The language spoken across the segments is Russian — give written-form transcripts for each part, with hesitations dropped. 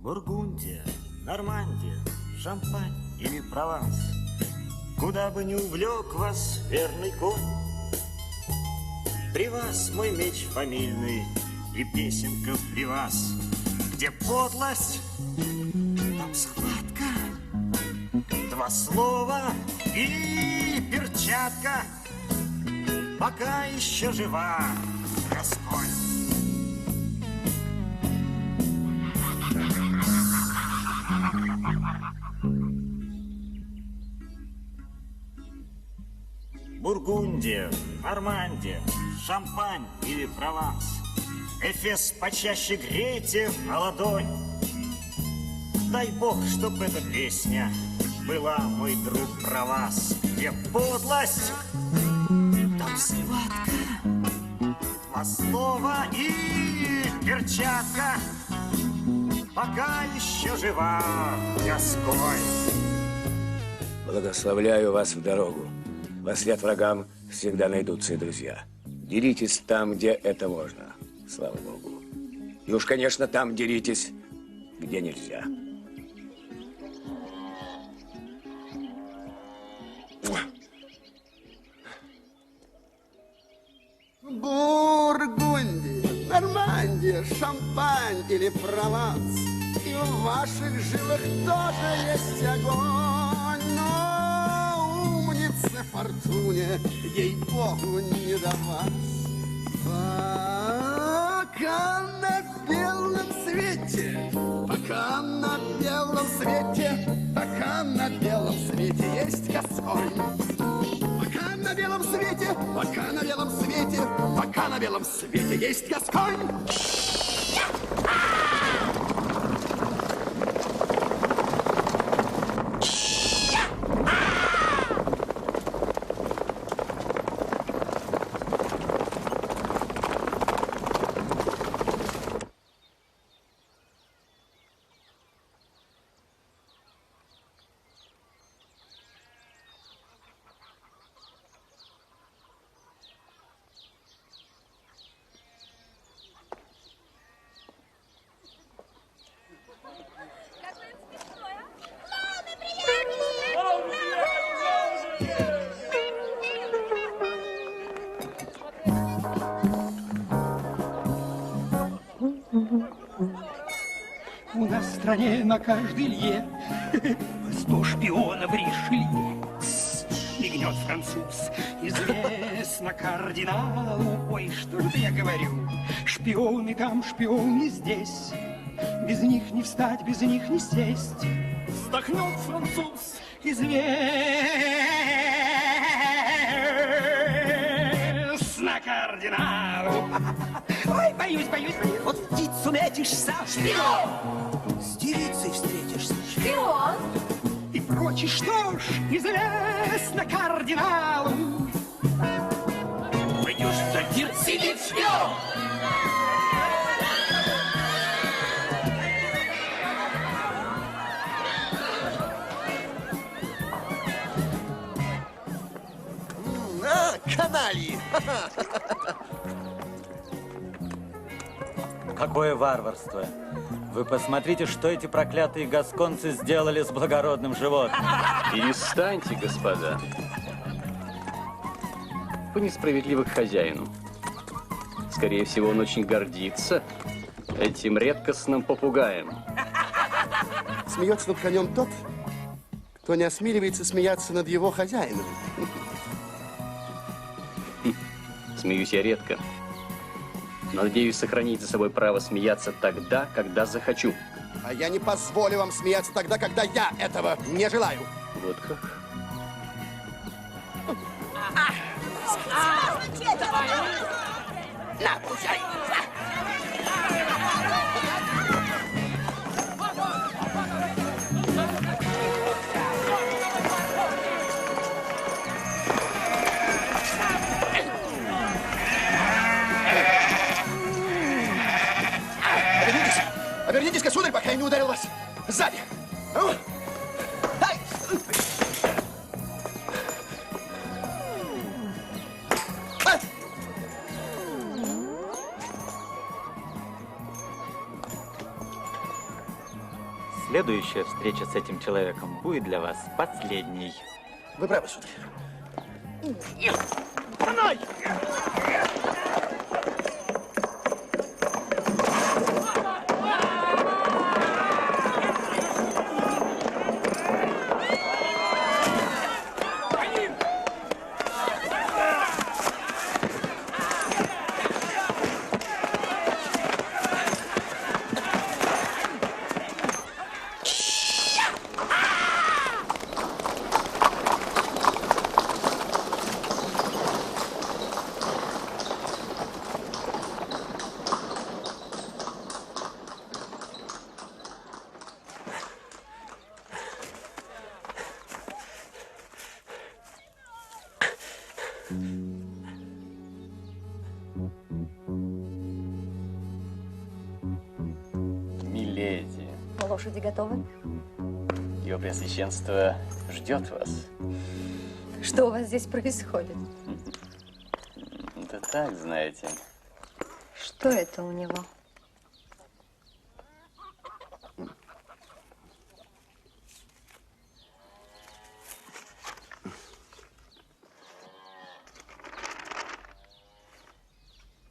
Бургундия, Нормандия, Шампань или Прованс, куда бы ни увлек вас верный конь, при вас мой меч фамильный и песенка при вас. Где подлость, там схватка, два слова и перчатка, пока еще жива Гасконь. Бургундия, Нормандия, Шампань или Прованс, Эфес почаще грейте на ладонь. Дай Бог, чтоб эта песня была, мой друг, про вас. Где подлость, там схватка, два слова и перчатка, пока еще жива Гасконь. Благословляю вас в дорогу. Во след врагам всегда найдутся и друзья. Деритесь там, где это можно, слава Богу. И уж, конечно, там деритесь, где нельзя. Бургундия, Нормандия, Шампань или Прованс, и в ваших жилах тоже есть огонь, но умнице Фортуне, ей-богу, не до вас. Пока на белом свете, пока на белом свете, пока на белом свете есть Гасконь. Пока на белом свете, пока на белом свете, пока на белом свете есть Гасконь. У нас в стране на каждой илье 100 шпионов Ришелье. Мигнет француз, известно кардиналу. Ой, что же я говорю, шпионы там, шпионы здесь. Без них не встать, без них не сесть. Вздохнет француз, известно кардиналу. Ой, боюсь, боюсь, боюсь. Вот птицу метишься, шпион. С девицей встретишься, шпион. И прочее, что ж, известно кардиналу. Пойдешь в трактир, сидит шпион. Канальи! Какое варварство! Вы посмотрите, что эти проклятые гасконцы сделали с благородным животным. Перестаньте, господа. Вы несправедливы к хозяину. Скорее всего, он очень гордится этим редкостным попугаем. Смеется над конем тот, кто не осмеливается смеяться над его хозяином. Смеюсь я редко. Но надеюсь сохранить за собой право смеяться тогда, когда захочу. А я не позволю вам смеяться тогда, когда я этого не желаю. Вот как? На, получай! Обернитесь-ка, сударь, пока я не ударил вас сзади. Дай! следующая встреча с этим человеком будет для вас последней. Вы правы, сударь. Миледи, Лошади готовы? Ее Преосвященство ждет вас. Что у вас здесь происходит? Да так, знаете. Что это у него?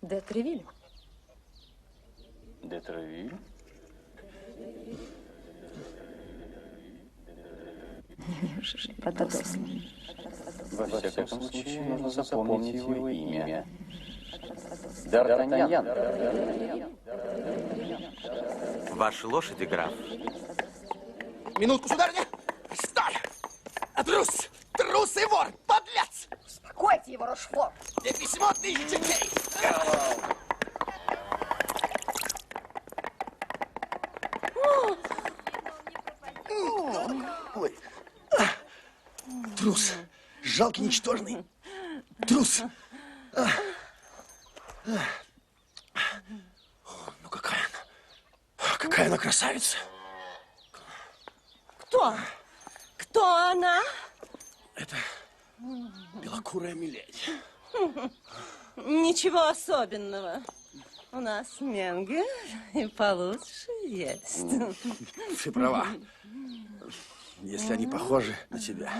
Де Тревиль? Де Тревиль? Подослан. Во всяком случае, нужно запомнить его имя. Д'Артаньян. Ваши лошади, граф. Минутку, сударыня. Стой! Трус! Трус и вор! Подлец! Успокойте его, Рошфор! Где письмо от тысячи дней? Ой. Трус. Жалкий, ничтожный. Трус. Ну, какая она. Какая она красавица. Кто? Кто она? Это белокурая миледи. Ничего особенного. У нас менгер и получше есть. Ты права. Если они похожи на тебя.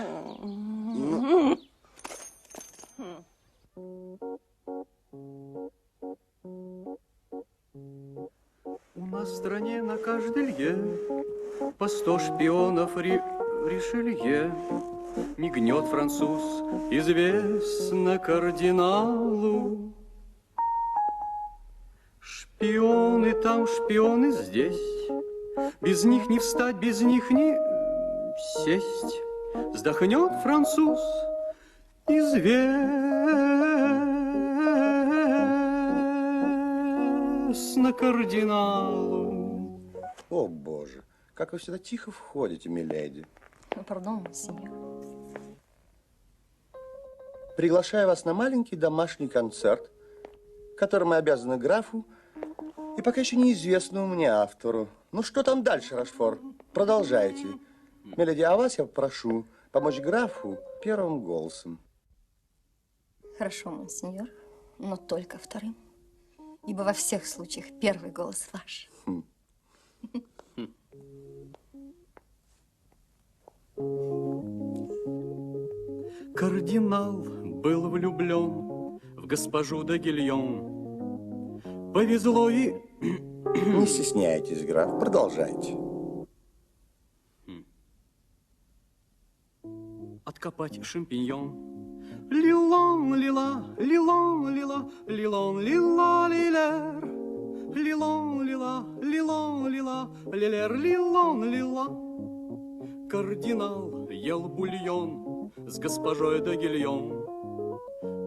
У нас в стране на каждой лье по 100 шпионов Ришелье. Не гнет француз, известно кардиналу. Шпионы там, шпионы здесь. Без них не встать, без них не сесть. Вздохнет француз, известно кардиналу. О, Боже, как вы всегда тихо входите, миледи. Пардон, сеньор. Приглашаю вас на маленький домашний концерт, которым мы обязаны графу и пока еще неизвестному мне автору. Ну, что там дальше, Рошфор? Продолжайте. Миледи, а вас я попрошу помочь графу первым голосом. Хорошо, монсеньор, но только вторым. Ибо во всех случаях первый голос ваш. Кардинал был влюблен в госпожу де Гильон. Повезло и... Не стесняйтесь, граф, продолжайте. Откопать шампиньон. Лилон, лила, лилон, лила, лилон, лила, лилер. Лилон, лила, лилон, лила, лилер, лилон, лила. Кардинал ел бульон с госпожой де Гильон.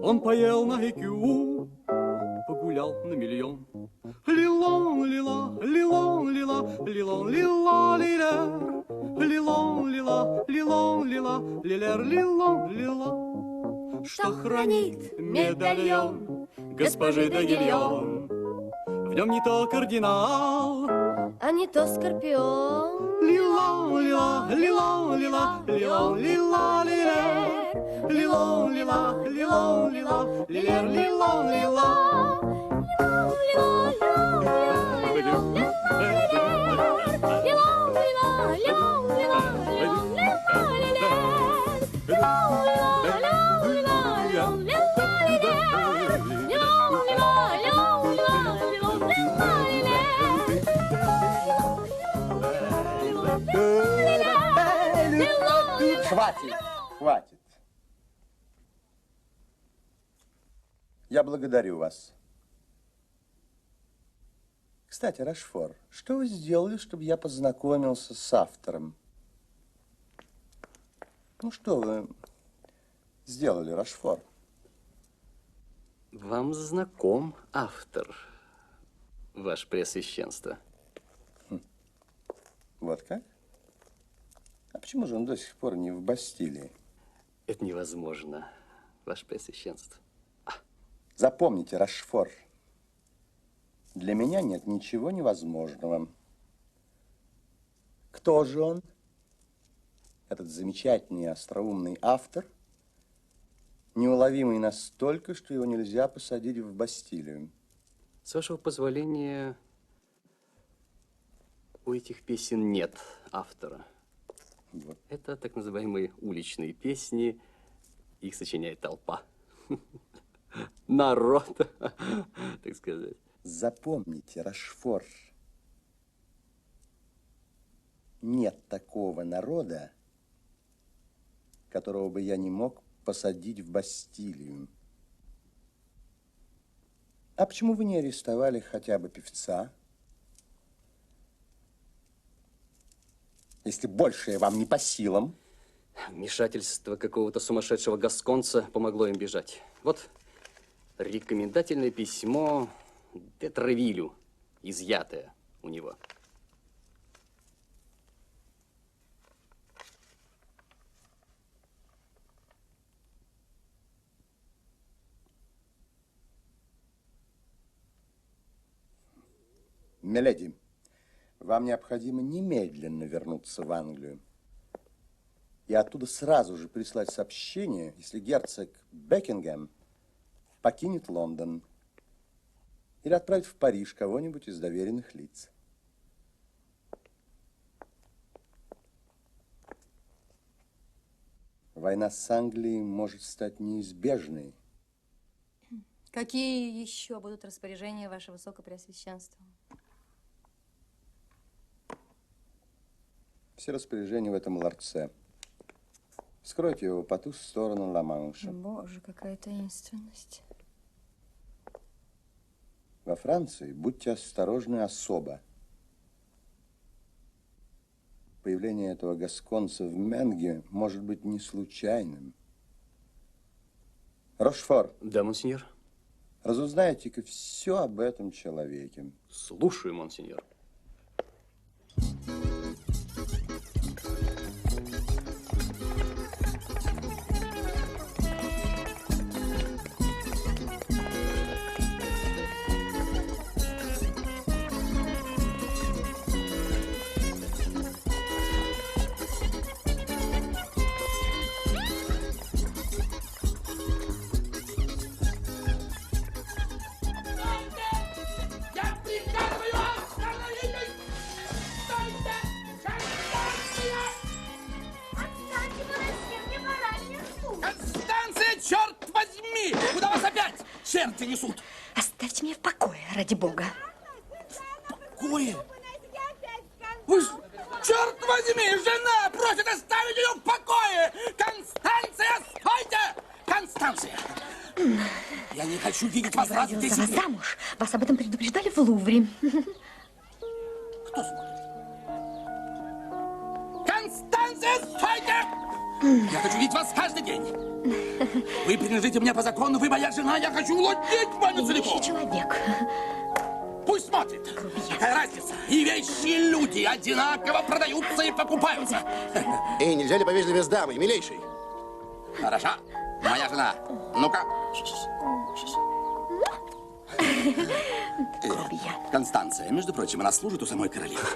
Он поел на ЭКЮ, погулял на миллион. Лилон, лила, лилон, лила, лилон, лила, лилер. Лилон, лила, лилон, лила, лилер, лилон, лила. Что хранит медальон госпожи де Гильон? В нем не то кардинал, А не то скорпион. лилон, лила, лилон, лила, лилон, лила, лилер. Лилон, лила, лилон, лила, лилер, лилон, лила. Хватит, хватит. Я благодарю вас. Кстати, Рашфор, что вы сделали, чтобы я познакомился с автором? Ну, что вы сделали, Рашфор? Вам знаком автор, ваше преосвященство. Вот как? А почему же он до сих пор не в Бастилии? Это невозможно, ваше преосвященство. Запомните, Рашфор, для меня нет ничего невозможного. Кто же он? Этот замечательный и остроумный автор, неуловимый настолько, что его нельзя посадить в Бастилию. С вашего позволения, у этих песен нет автора. Вот. Это так называемые уличные песни, их сочиняет толпа. Народ, так сказать. Запомните, Рашфор, нет такого народа, которого бы я не мог посадить в Бастилию. А почему вы не арестовали хотя бы певца? Если большее вам не по силам. Вмешательство какого-то сумасшедшего гасконца помогло им бежать. Вот рекомендательное письмо де Тревилю, изъятое у него. Миледи, вам необходимо немедленно вернуться в Англию и оттуда сразу же прислать сообщение, если герцог Бекингем покинет Лондон, или отправить в Париж кого-нибудь из доверенных лиц. Война с Англией может стать неизбежной. Какие еще будут распоряжения, ваше высокопреосвященство? Все распоряжения в этом ларце. Скройте его по ту сторону Ла-Манша. Боже, какая таинственность. Во Франции будьте осторожны особо. Появление этого гасконца в Менге может быть не случайным. Рошфор. Да, монсеньор. Разузнайте-ка все об этом человеке. Слушаю, монсеньор. Черти несут! Оставьте меня в покое, ради бога. Покое? Вы ж, черт возьми, жена просит оставить ее в покое! Констанция, стойте! Констанция! Я не хочу видеть вас раз в 10 лет. Замуж. Вас об этом предупреждали в Лувре. Кто смотрит? Констанция, стойте! Я хочу видеть вас каждый день. Вы принадлежите мне по закону, вы моя жена, я хочу владеть вами целиком. Человек. Пусть смотрит. Какая разница? И вещи, и люди одинаково продаются и покупаются. Эй, нельзя ли повежливее с дамой, милейший? Хороша. Моя жена. Ну-ка. Констанция, между прочим, она служит у самой королевы.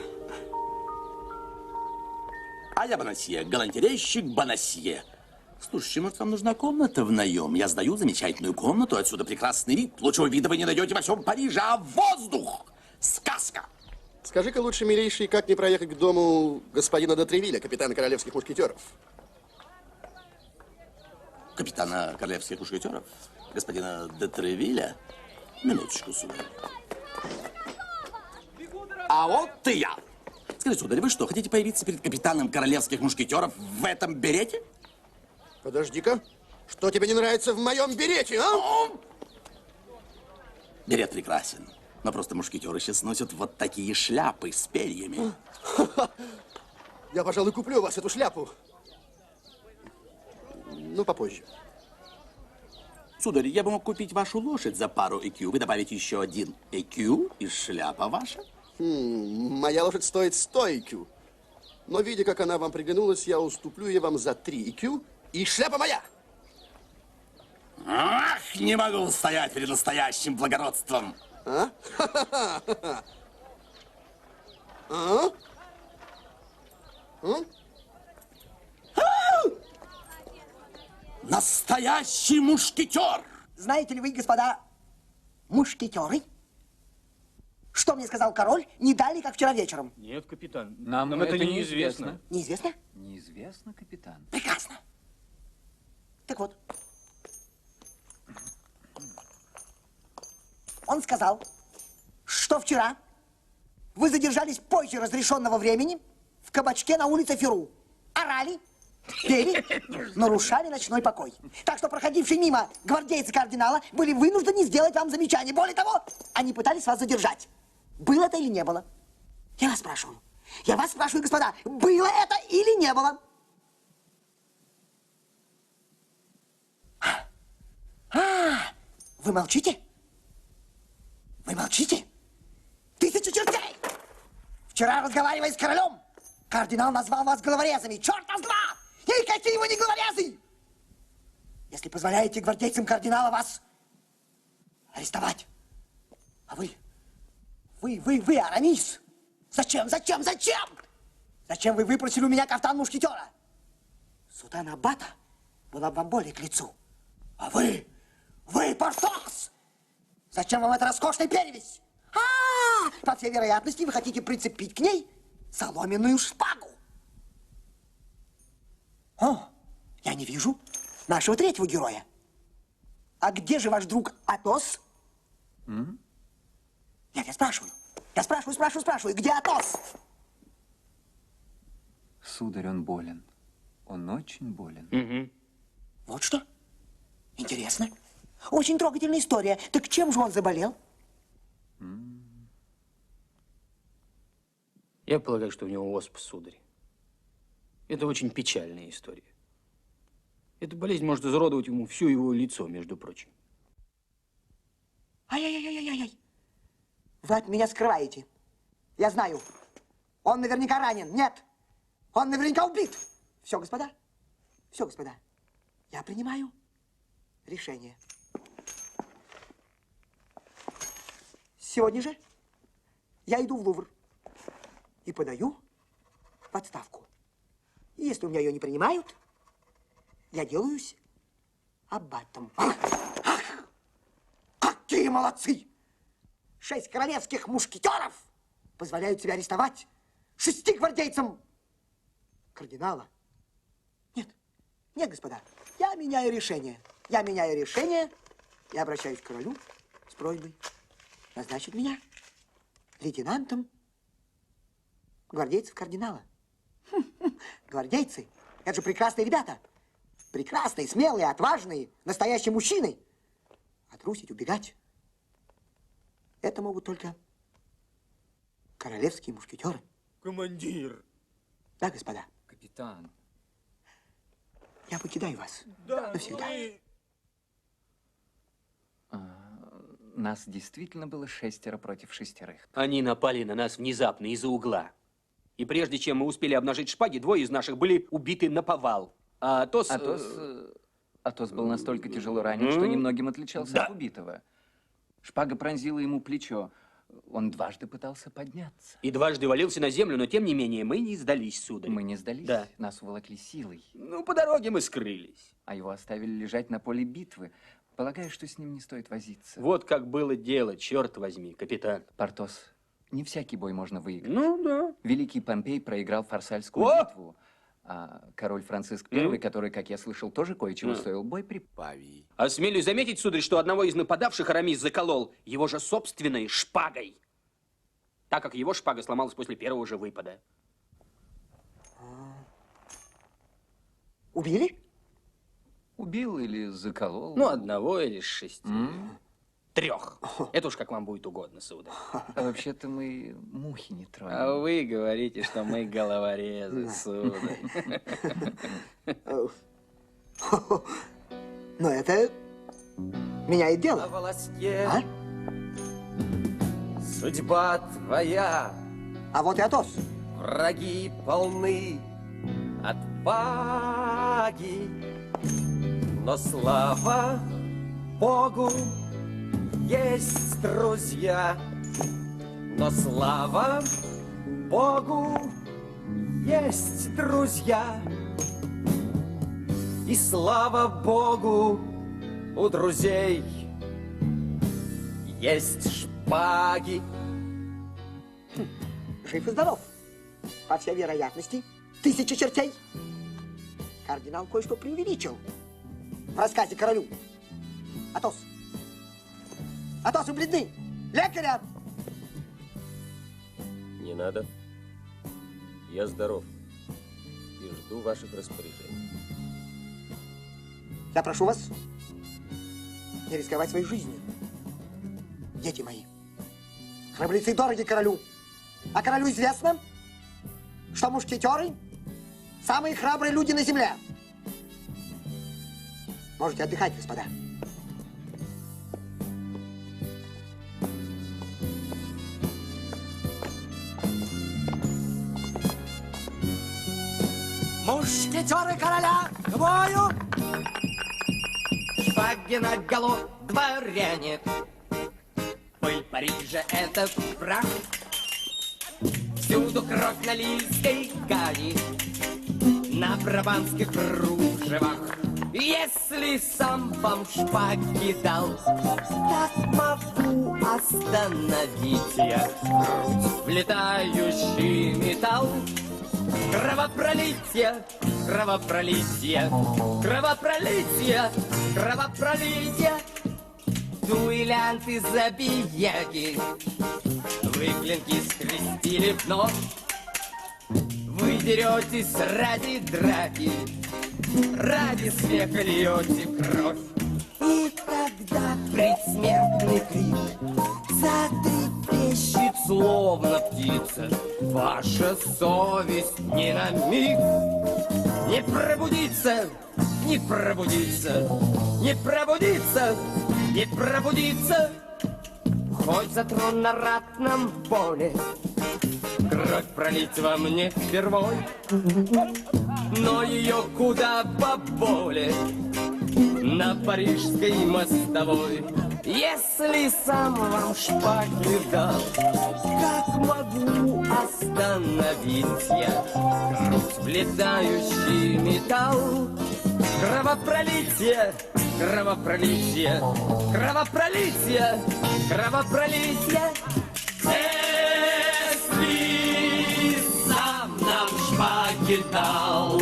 А я Бонасье, галантерейщик Бонасье. Слушайте, может, вам нужна комната в наем? Я сдаю замечательную комнату, отсюда прекрасный вид. Лучшего вида вы не найдете во всем Париже, а воздух! Сказка! Скажи-ка лучше, милейший, как мне проехать к дому господина де Тревилля, капитана королевских мушкетеров? Капитана королевских мушкетеров? Господина де Тревилля? Минуточку, сударь. А вот и я. Скажите, сударь, вы что, хотите появиться перед капитаном королевских мушкетеров в этом берете? Подожди-ка. Что тебе не нравится в моем берете, а? Берет прекрасен. Но просто мушкетеры сейчас носят вот такие шляпы с перьями. Я, пожалуй, куплю у вас эту шляпу. Ну, попозже. Сударь, я бы мог купить вашу лошадь за пару ЭКЮ. Вы добавите еще один ЭКЮ, и шляпа ваша. Моя лошадь стоит 100 ЭКЮ. Но, видя, как она вам приглянулась, я уступлю ее вам за 3 ЭКЮ, и шляпа моя. Ах, не могу стоять перед настоящим благородством. А? А? А? Настоящий мушкетер! Знаете ли вы, господа, мушкетеры? Что мне сказал король? Не дали, как вчера вечером. Нет, капитан, Нам это неизвестно. Неизвестно? Неизвестно, капитан. Прекрасно. Так вот. Он сказал, что вчера вы задержались позже разрешенного времени в кабачке на улице Феру. Орали, пели, нарушали ночной покой. Так что проходившие мимо гвардейцы кардинала были вынуждены сделать вам замечание. Более того, они пытались вас задержать. Было это или не было? Я вас спрашиваю. Я вас спрашиваю, господа, было это или не было? Вы молчите? Вы молчите? 1000 чертей! Вчера, разговаривая с королем, кардинал назвал вас головорезами. Черт нас два! Никакие вы не головорезы! Если позволяете гвардейцам кардинала вас арестовать. А вы, Арамис, зачем? Зачем вы выпросили у меня кафтан мушкетера? Султан Аббата была бы вам более к лицу. А вы, Портос! Зачем вам эта роскошная перевесь? По всей вероятности, вы хотите прицепить к ней соломенную шпагу. О, я не вижу нашего третьего героя. А где же ваш друг Атос? Нет, я спрашиваю, где Атос? Сударь, он болен. Он очень болен. Вот что? Интересно. Очень трогательная история. Так чем же он заболел? Я полагаю, что у него оспа, сударь. Это очень печальная история. Эта болезнь может изуродовать ему все его лицо, между прочим. Ай-яй-яй-яй-яй. Вы от меня скрываете. Я знаю. Он наверняка ранен. Нет. Он наверняка убит. Все, господа. Я принимаю решение. Сегодня же я иду в Лувр и подаю в отставку. И если у меня ее не принимают, я делаюсь аббатом. Какие молодцы! 6 королевских мушкетеров позволяют себя арестовать 6 гвардейцам кардинала. Нет, господа, я меняю решение. Я обращаюсь к королю с просьбой назначить меня лейтенантом гвардейцев кардинала. Гвардейцы, это же прекрасные ребята. Прекрасные, смелые, отважные, настоящие мужчины. А трусить, убегать — это могут только королевские мушкетеры. Командир. Да, господа. Капитан. Я покидаю вас навсегда. Нас действительно было 6 против 6. Они напали на нас внезапно из-за угла. И прежде чем мы успели обнажить шпаги, 2 из наших были убиты наповал. А Атос... Атос был настолько тяжело ранен, что немногим отличался от убитого. Шпага пронзила ему плечо. Он дважды пытался подняться. И дважды валился на землю, но тем не менее мы не сдались, сударь. Мы не сдались? Да. Нас уволокли силой. Ну, по дороге мы скрылись. А его оставили лежать на поле битвы. Полагаю, что с ним не стоит возиться. Вот как было дело, черт возьми, капитан. Портос, Не всякий бой можно выиграть. Ну, да. Великий Помпей проиграл Фарсальскую битву. А король Франциск I, который, как я слышал, тоже кое-чего стоил, бой при Павии. Осмелюсь заметить, сударь, что одного из нападавших Арамис заколол его же собственной шпагой, так как его шпага сломалась после первого же выпада. Убили? Убил или заколол? Ну, одного или 6. 3. Это уж как вам будет угодно, сударь. А вообще-то мы мухи не тронем. А вы говорите, что мы головорезы, сударь. Но это меняет дело. На волоске А? судьба твоя. А вот и Атос. Враги полны отваги, но слава Богу, есть друзья. Но слава Богу, есть друзья. И слава Богу, у друзей есть шпаги. Жив и здоров. По всей вероятности, 1000 чертей. Кардинал кое-что преувеличил в рассказе королю. Атос. Атос, вы бледны. Лекаря! Не надо. Я здоров и жду ваших распоряжений. Я прошу вас не рисковать своей жизнью. Дети мои, храбрецы дороги королю. А королю известно, что мушкетеры – самые храбрые люди на земле. Можете отдыхать, господа. Мушкетеры короля к бою! Шпаги наголо, дворяне. Пыль Парижа — это прах. Всюду кровь на лийской гани, на брабанских кружевах. Если сам вам шпаги дал, как могу остановить я грудь в летающий металл? Кровопролитие, кровопролитие, кровопролитие, кровопролитие. Дуэлянты, забияки, вы клинки скрестили в нож. Вы деретесь ради драки, ради смеха льете кровь. И когда предсмертный крик затрепещет, словно птица, ваша совесть ни на миг не пробудится, не пробудится, не пробудится, не пробудится. Хоть за трон на ратном поле кровь пролить вам не впервой, но ее куда поболее на парижской мостовой. Если сам вам шпаги дал, как могу остановить я грудь в летающий металл? Кровопролитие, кровопролитие, кровопролитие, кровопролитие. Если сам нам шпаги дал,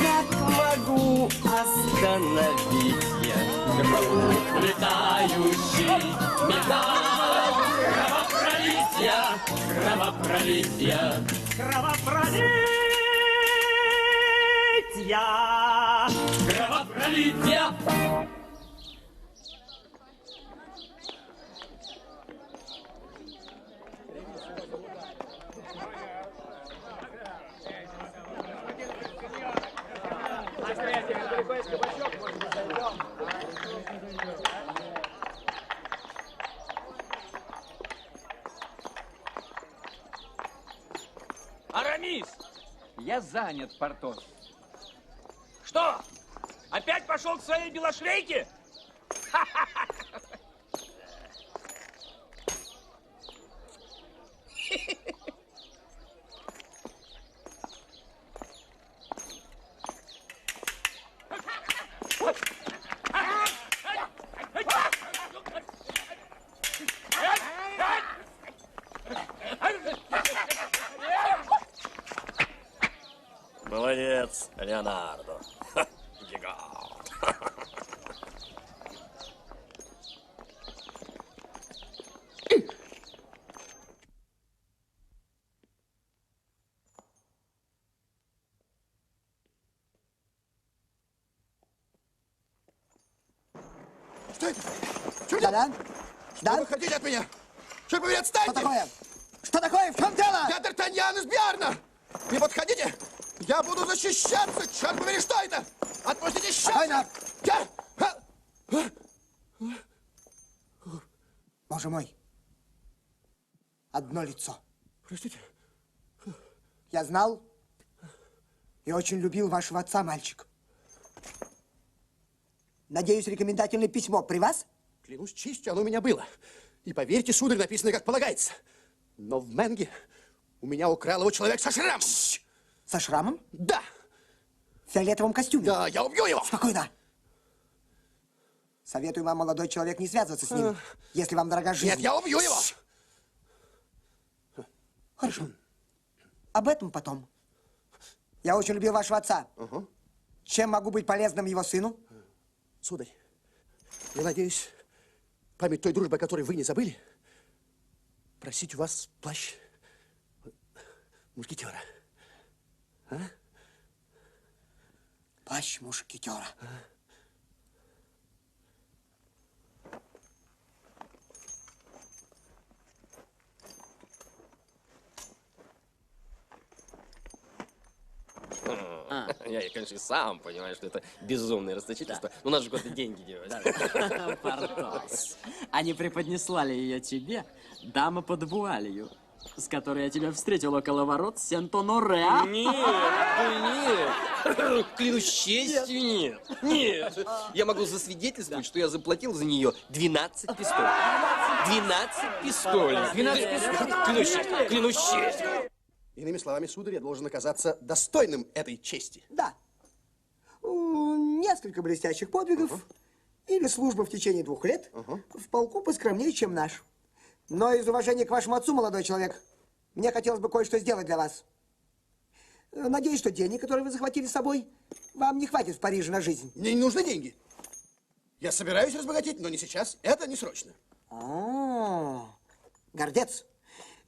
как могу остановить я грудь в летающий металл? Кровопролитие, кровопролитие, кровопролитие. Кровопролитие! Арамис! Я занят, Портос. Что? Опять пошел к своей белошвейке? вас. Леонардо. Гигант. Что это? Да-да. Что вы хотите от меня? Что вы отстаньте? Что такое? Что такое? В чем дело? Я Д'Артаньян из Биарна! Не подходите! Я буду защищаться! Черт побери, что это? Отпустите сейчас! Я... Боже мой. Одно лицо. Простите. Я знал и очень любил вашего отца, мальчик. Надеюсь, рекомендательное письмо при вас? Клянусь честью, оно у меня было. И поверьте, сударь, написано как полагается. Но в Менге у меня украл его человек со шрамом. Со шрамом? Да. В фиолетовом костюме? Да, я убью его. Спокойно. Советую вам, молодой человек, не связываться с ним, если вам дорога жизнь. Нет, я убью его. Хорошо. Об этом потом. Я очень любил вашего отца. Чем могу быть полезным его сыну? Сударь, я надеюсь, память той дружбы, о которой вы не забыли, просить у вас плащ мушкетера. А? Плащ мушкетера. Я, конечно, и сам понимаю, что это безумное расточительство. Но у нас же куда-то деньги делать. Портос. А не преподнесла ли ее тебе дама под вуалью, с которой я тебя встретил около ворот Сент-Оноре, а? Нет. Клянусь честью, нет. Нет. Я могу засвидетельствовать, что я заплатил за нее 12 пистолей. 12 пистолей. 12 пистолей? Клянусь честью. Иными словами, сударь, я должен оказаться достойным этой чести. Да. Несколько блестящих подвигов или служба в течение 2 лет в полку поскромнее, чем наш. Но из уважения к вашему отцу, молодой человек, мне хотелось бы кое-что сделать для вас. Надеюсь, что денег, которые вы захватили с собой, вам не хватит в Париже на жизнь. Мне не нужны деньги. Я собираюсь разбогатеть, но не сейчас. Это не срочно. Гордец.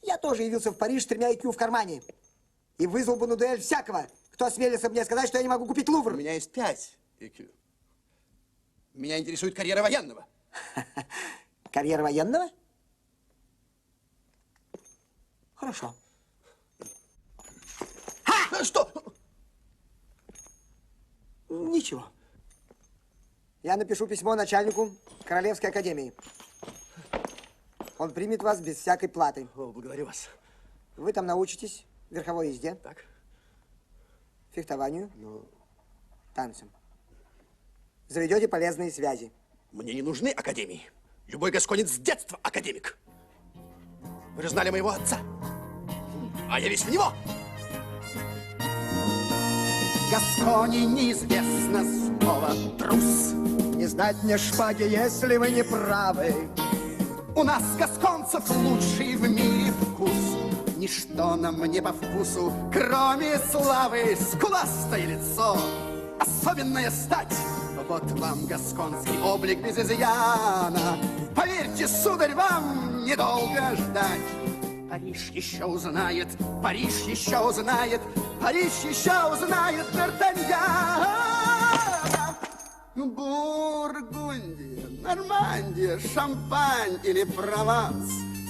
Я тоже явился в Париж с 3 IQ в кармане. И вызвал бы на дуэль всякого, кто осмелится мне сказать, что я не могу купить Лувр. У меня есть 5 IQ. Меня интересует карьера военного. Карьера военного? Хорошо. Что? Ничего. Я напишу письмо начальнику Королевской академии. Он примет вас без всякой платы. О, благодарю вас. Вы там научитесь верховой езде, так, фехтованию, танцам. Заведете полезные связи. Мне не нужны академии. Любой гасконец с детства академик. Вы же знали моего отца. А я весь в него. Гасконе неизвестно слово трус. Не знать мне шпаги, если вы не правы. У нас, гасконцев, лучший в мире вкус. Ничто нам не по вкусу, кроме славы. Скуластое лицо, особенная стать. Вот вам гасконский облик без изъяна. Поверьте, сударь, вам недолго ждать. Париж еще узнает, Париж еще узнает, Париж еще узнает Д'Артаньян. Бургундия, Нормандия, Шампань или Прованс.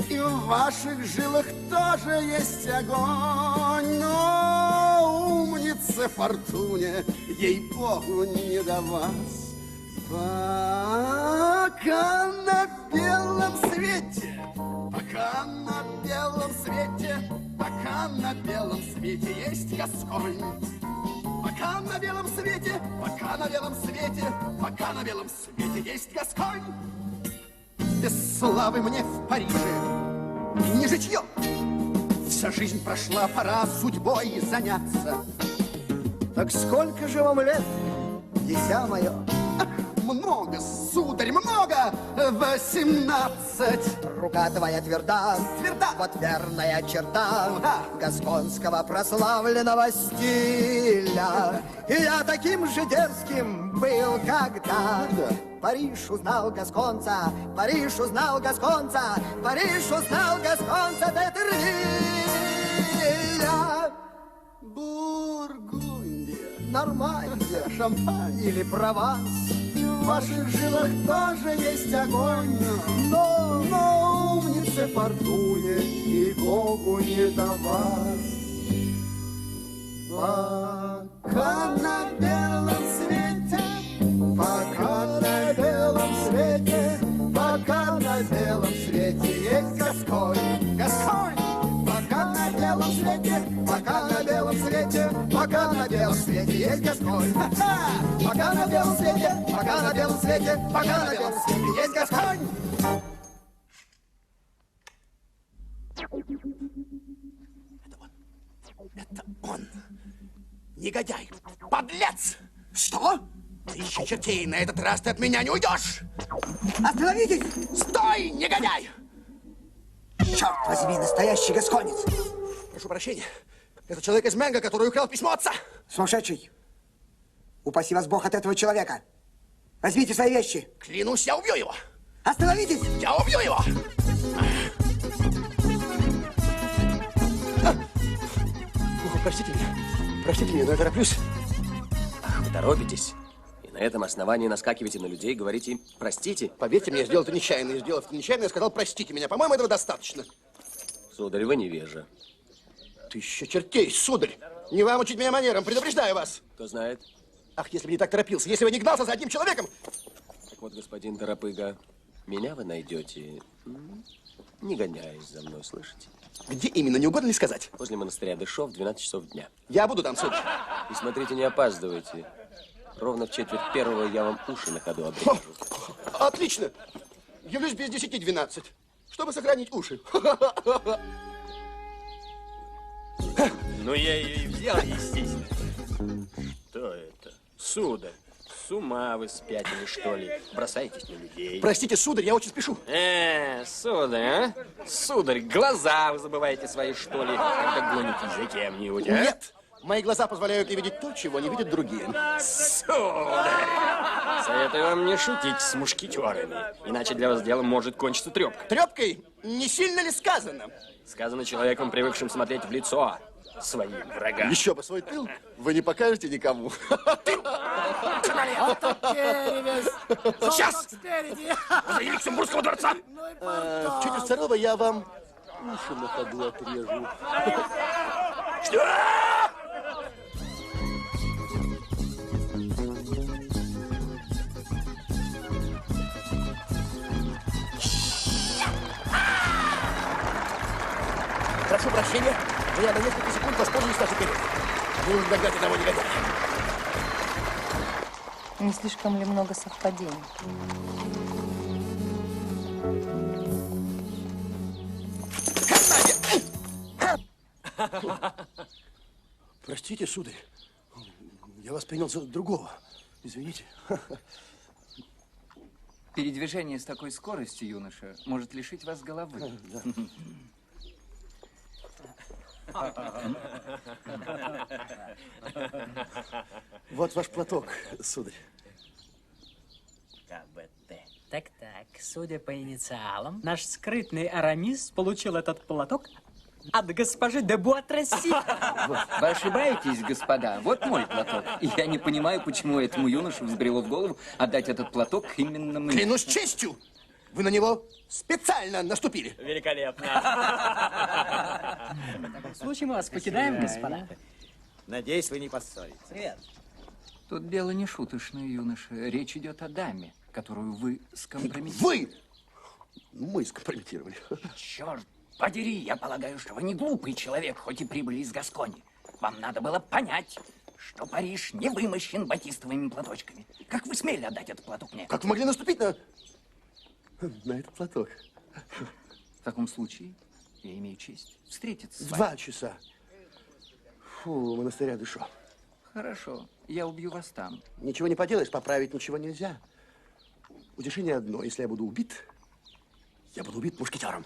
И в ваших жилах тоже есть огонь. Но умнице Фортуне, ей-богу, не до вас. Пока на белом свете, пока на белом свете, пока на белом свете есть Гасконь. Пока на белом свете, пока на белом свете, пока на белом свете есть Гасконь. Без славы мне в Париже не житье. Вся жизнь прошла, пора судьбой заняться. Так сколько же вам лет, дитя мое? Ах, много, сударь, много. 18. Рука твоя тверда, вот верная черта гасконского прославленного стиля. И я таким же дерзким был, когда Париж узнал гасконца, Париж узнал гасконца, Париж узнал гасконца де Тервиля. Бургундия, Нормандия, Шампань или Прованс. в ваших жилах тоже есть огонь, но умнице фортуне и Богу не до вас. Пока на белом свете, пока на белом свете, пока на белом свете есть Гасконь, Гасконь. Пока на белом свете, пока на белом свете, пока на белом свете есть Гасконь. Пока на белом свете, пока на белом свете, пока на белом свете есть Гасконь. Это он. Негодяй, подлец! Что? Тысяча чертей, на этот раз ты от меня не уйдешь! Остановитесь! Стой, негодяй! Черт возьми, настоящий гасконец! Прошу прощения, это человек из Менго, который украл письмо отца! Сумасшедший! Упаси вас Бог от этого человека! Возьмите свои вещи! Клянусь, я убью его! Остановитесь! Я убью его! Простите меня, но я тороплюсь. Ах, вы торопитесь. И на этом основании наскакиваете на людей, говорите «простите». Поверьте мне, я сделал это нечаянно. И сделав это нечаянно, я сказал «простите меня». По-моему, этого достаточно. Сударь, вы невежа. Тысяча чертей, сударь! Не вам учить меня манерам, предупреждаю вас. Кто знает? Ах, если бы не так торопился, если бы не гнался за одним человеком. Так вот, господин Торопыга, меня вы найдете, не гоняясь за мной, слышите? Где именно, не угодно ли сказать? Возле монастыря Дышов в 12 часов дня. Я буду там, сударь. И смотрите, не опаздывайте. Ровно в 1:45 я вам уши на ходу обрежу. Отлично! Явлюсь без 10:12, чтобы сохранить уши. Ну, я ее и взял, естественно. Что это? Сударь, с ума вы спятили, что ли? Бросаетесь на людей. Простите, сударь, я очень спешу. Сударь, а? Сударь, глаза вы забываете свои, что ли, когда гоните за кем-нибудь, а? Нет! Мои глаза позволяют мне видеть то, чего не видят другие. Сударь! Советую вам не шутить с мушкетерами, иначе для вас дело может кончиться трепкой. Трепкой? Не сильно ли сказано? Сказано человеком, привыкшим смотреть в лицо своим врагам. Еще бы свой тыл вы не покажете никому. Сейчас! За Люксембургского дворца! Через второго я вам уши на ходу отрежу. Что? Прошу прощения, но я на несколько секунд воспользуюсь вашей передачей. Не нужно догнать одного негодяя. Не слишком ли много совпадений? Простите, сударь, я вас принял за другого. Извините. Передвижение с такой скоростью, юноша, может лишить вас головы. Вот ваш платок, сударь. Так, судя по инициалам, наш скрытный Арамис получил этот платок от госпожи де Буа-Тресси. Вы ошибаетесь, господа. Вот мой платок. И я не понимаю, почему этому юноше взбрело в голову отдать этот платок именно мне. Клянусь честью, вы на него специально наступили. Великолепно. В таком случае мы вас покидаем, господа. Надеюсь, вы не поссоритесь. Привет. Тут дело не шуточное, юноша. Речь идет о даме, которую вы скомпрометировали. Вы? Мы скомпрометировали. Черт подери, я полагаю, что вы не глупый человек, хоть и прибыли из Гаскони. Вам надо было понять, что Париж не вымощен батистовыми платочками. Как вы смели отдать этот платок мне? Как вы могли наступить на этот платок? В таком случае я имею честь встретиться с В вами. 2 часа. Фу, монастыря Дышо. Хорошо, я убью вас там. Ничего не поделаешь, поправить ничего нельзя. Утешение одно. Если я буду убит мушкетером.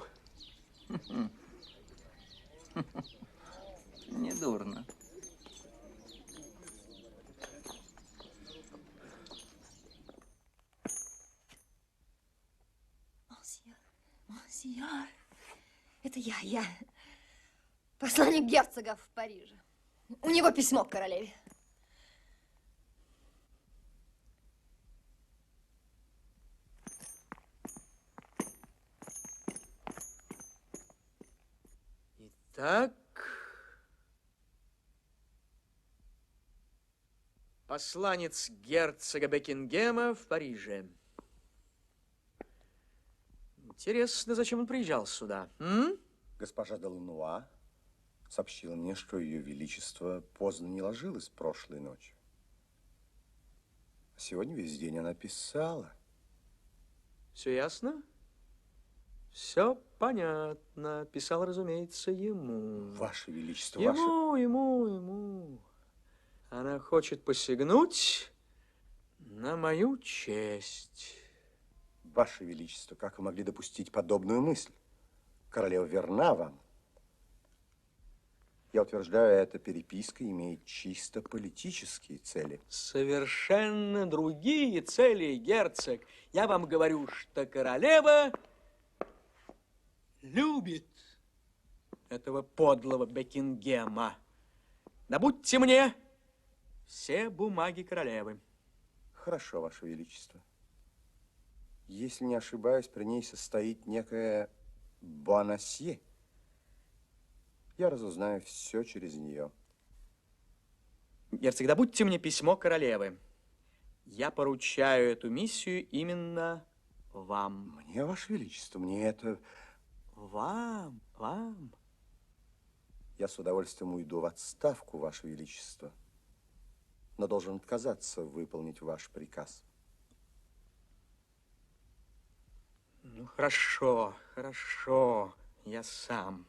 Недурно. Монсеньор, это я. Посланник герцога в Париже. У него письмо к королеве. Итак, посланец герцога Бекингема в Париже. Интересно, зачем он приезжал сюда? Госпожа де Лануа сообщила мне, что ее величество поздно не ложилось прошлой ночью. Сегодня весь день она писала. Все ясно? Все понятно. Писал, разумеется, ему. Ваше величество, Ему. Она хочет посягнуть на мою честь. Ваше величество, как вы могли допустить подобную мысль? Королева верна вам. Я утверждаю, эта переписка имеет чисто политические цели. Совершенно другие цели, герцог. Я вам говорю, что королева любит этого подлого Бекингема. Добудьте мне все бумаги королевы. Хорошо, Ваше Величество. Если не ошибаюсь, при ней состоит некая Буанасье. Я разузнаю все через нее. Герцог, добудьте мне письмо королевы. Я поручаю эту миссию именно вам. Мне, Ваше Величество, мне это... Вам. Я с удовольствием уйду в отставку, Ваше Величество, но должен отказаться выполнить ваш приказ. Ну, хорошо. Я сам.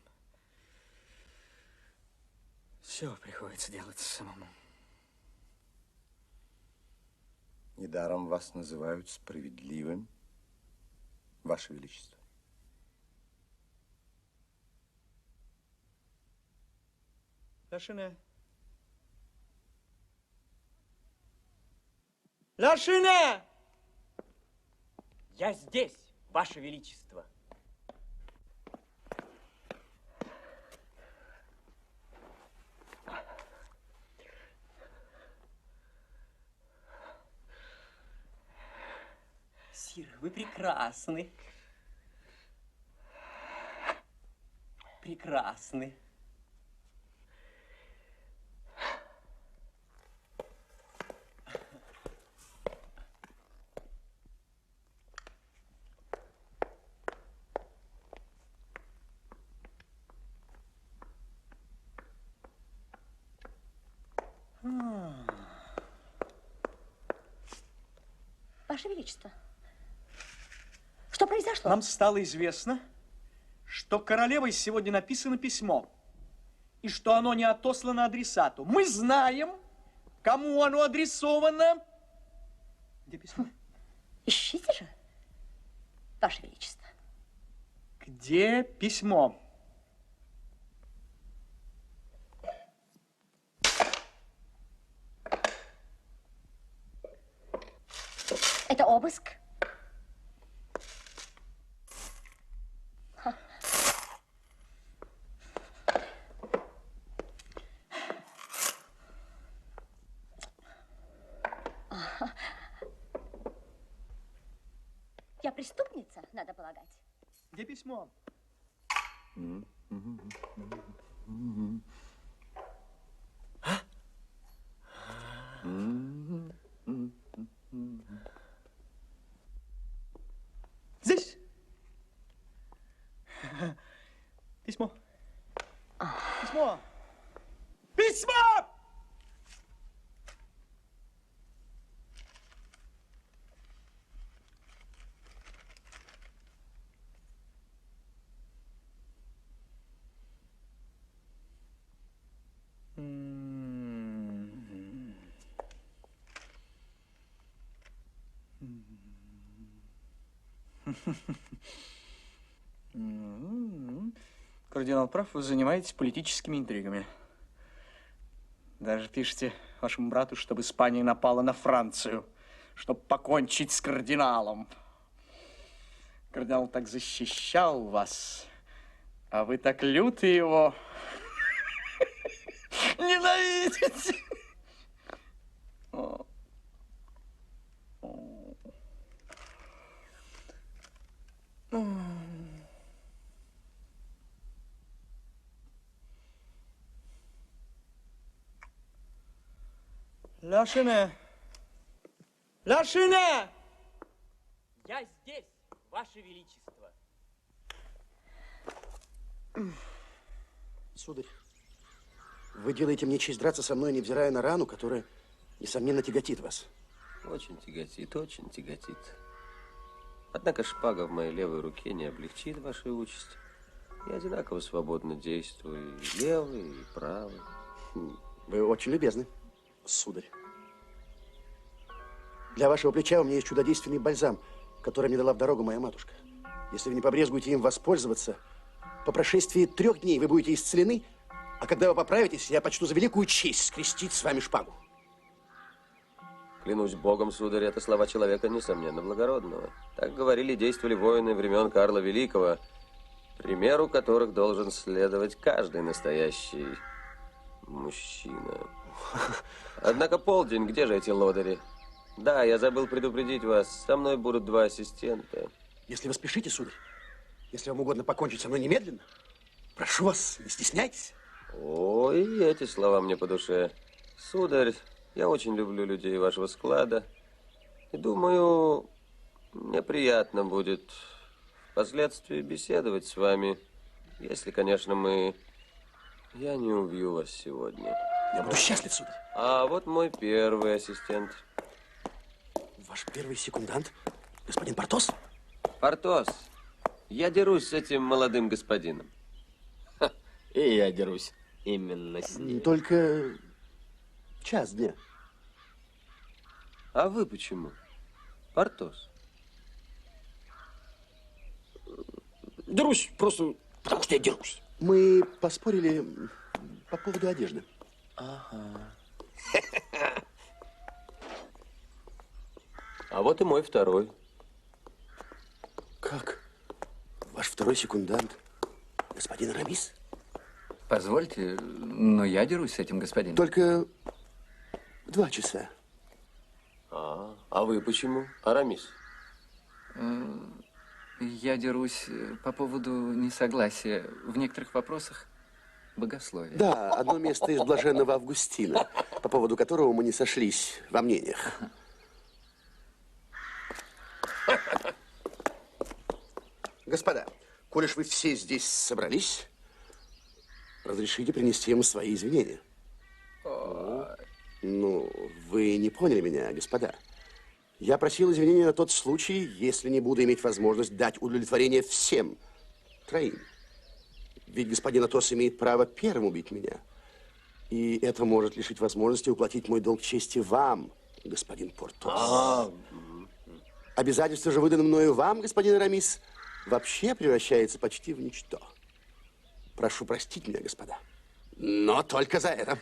Все приходится делать самому. Недаром вас называют справедливым, Ваше Величество. Лашина! Я здесь, Ваше Величество. Сир, вы прекрасны. Прекрасны. Ваше Величество, что произошло? Нам стало известно, что королевой сегодня написано письмо, и что оно не отослано адресату. Мы знаем, кому оно адресовано. Где письмо? Ищите же, Ваше Величество. Где письмо? Это обыск? Я преступница, надо полагать. Где письмо? Здесь. Письмо. Письмо. Письмо! Кардинал прав, вы занимаетесь политическими интригами. Даже пишете вашему брату, чтобы Испания напала на Францию, чтобы покончить с кардиналом. Кардинал так защищал вас, а вы так люто его ненавидите. Лашине! Лашине! Я здесь, Ваше Величество. Сударь, вы делаете мне честь драться со мной, невзирая на рану, которая, несомненно, тяготит вас. Очень тяготит, очень тяготит. Однако шпага в моей левой руке не облегчит вашей участь. Я одинаково свободно действую, и левый, и правый. Вы очень любезны, сударь. Для вашего плеча у меня есть чудодейственный бальзам, который мне дала в дорогу моя матушка. Если вы не побрезгуете им воспользоваться, по прошествии 3 дней вы будете исцелены, а когда вы поправитесь, я почту за великую честь скрестить с вами шпагу. Клянусь Богом, сударь, это слова человека, несомненно, благородного. Так говорили и действовали воины времен Карла Великого, примеру которых должен следовать каждый настоящий мужчина. Однако полдень, где же эти лодыри? Да, я забыл предупредить вас, со мной будут 2 ассистента. Если вы спешите, сударь, если вам угодно покончить со мной немедленно, прошу вас, не стесняйтесь. О, и эти слова мне по душе. Сударь, я очень люблю людей вашего склада. И думаю, мне приятно будет впоследствии беседовать с вами, если, конечно, я не убью вас сегодня. Я буду счастлив, сударь. А вот мой первый ассистент. Ваш первый секундант, господин Портос? Портос, я дерусь с этим молодым господином. И я дерусь именно с ним. Только час дня. А вы почему? Портос. Дерусь просто потому, что я дерусь. Мы поспорили по поводу одежды. Ага. А вот и мой второй. Как? Ваш второй секундант, господин Арамис? Позвольте, но я дерусь с этим господином. Только 2 часа. А вы почему, Арамис? Я дерусь по поводу несогласия в некоторых вопросах богословия. Да, одно место из блаженного Августина, по поводу которого мы не сошлись во мнениях. Господа, коль уж вы все здесь собрались, разрешите принести ему свои извинения. Ну, вы не поняли меня, господа. Я просил извинения на тот случай, если не буду иметь возможность дать удовлетворение всем 3. Ведь господин Атос имеет право первым убить меня. И это может лишить возможности уплатить мой долг чести вам, господин Портос. Обязательство же, выданное мною вам, господин Арамис, вообще превращается почти в ничто. Прошу простить меня, господа, но только за это.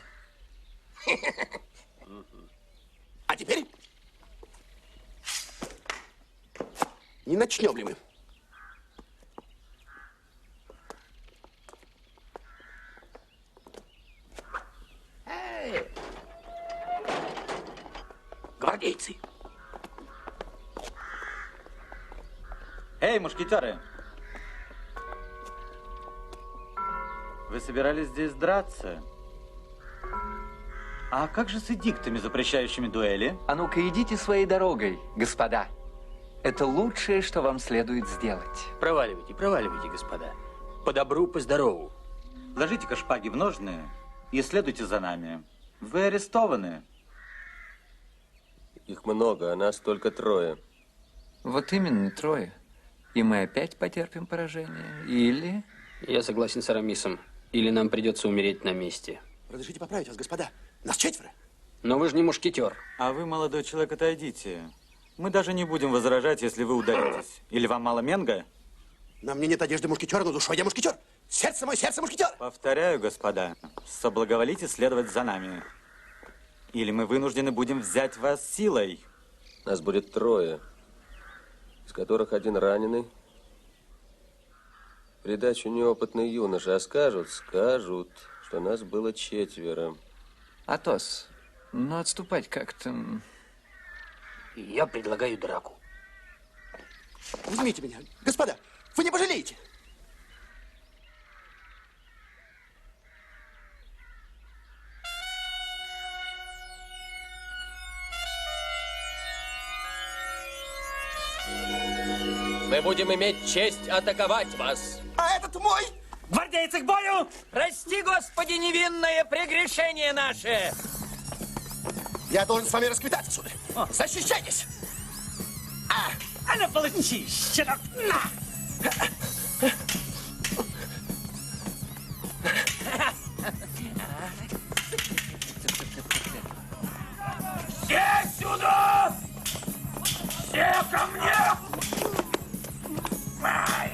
А теперь не начнем ли мы? Гвардейцы! Эй, мушкетеры! Вы собирались здесь драться? А как же с эдиктами, запрещающими дуэли? А ну-ка, идите своей дорогой, господа. Это лучшее, что вам следует сделать. Проваливайте, проваливайте, господа. По добру, по здорову. Ложите-ка шпаги в ножны и следуйте за нами. Вы арестованы. Их много, а нас только 3. Вот именно 3. И мы опять потерпим поражение. Или... Я согласен с Арамисом. Или нам придется умереть на месте. Разрешите поправить вас, господа. Нас 4. Но вы же не мушкетер. А вы, молодой человек, отойдите. Мы даже не будем возражать, если вы удалитесь. Или вам мало менга? На мне нет одежды мушкетера, но душой я мушкетер. Сердце мое, сердце мушкетер. Повторяю, господа, соблаговолите следовать за нами. Или мы вынуждены будем взять вас силой. Нас будет 3, из которых 1 раненый. В придачу неопытный юноша. А скажут, что нас было 4. Атос, ну отступать как-то... Я предлагаю драку. Возьмите меня. Господа, вы не пожалеете. Мы будем иметь честь атаковать вас. А этот мой! Гвардейцы к бою! Прости, Господи, невинное прегрешение наше! Я должен с вами расквитаться, сударь. Защищайтесь! А ну, получи, щенок! На! Все сюда! Все ко мне! Ай!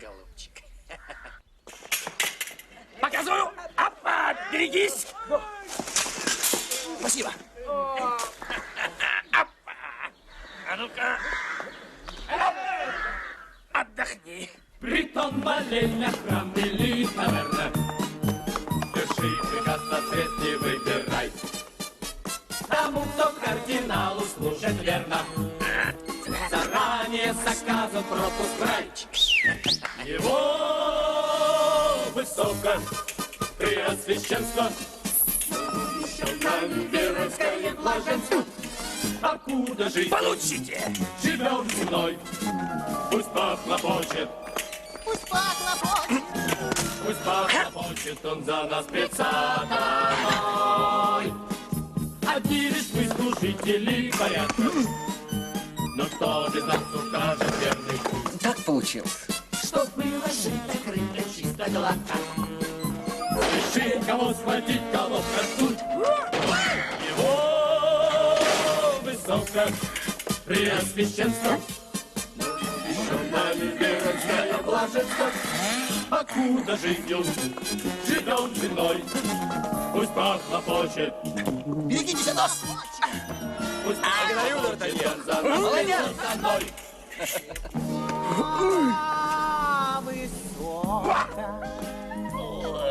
Голубчик. Показываю! Опа! Берегись! Спасибо. А ну-ка! Отдохни! Притон, молельня, храм или таверна. Пиши приказ на свет не выбирай. Тому, кто кардиналу служит верно, заранее заказан пропуск в рай. Его высоко преосвященство, имперское блаженство. Покуда жизнь получите, живем земной, пусть похлопочет. Пусть похлопочет. Пусть похлопочет он за нас пред сатаной. Одни лишь мы служители порядка, но кто без нас укажет верный путь? Так получилось. Чтоб было жито, крыто, чисто, гладко. Спеши, кого схватить, кого проткнуть. Его высоко преосвященство, еще нами веронское блаженство. Покуда жизнью живем земной, пусть похлопочет. Берегитесь, Атос! Пусть благодарю, Д'Артаньян, за нас. Молодец! За мной.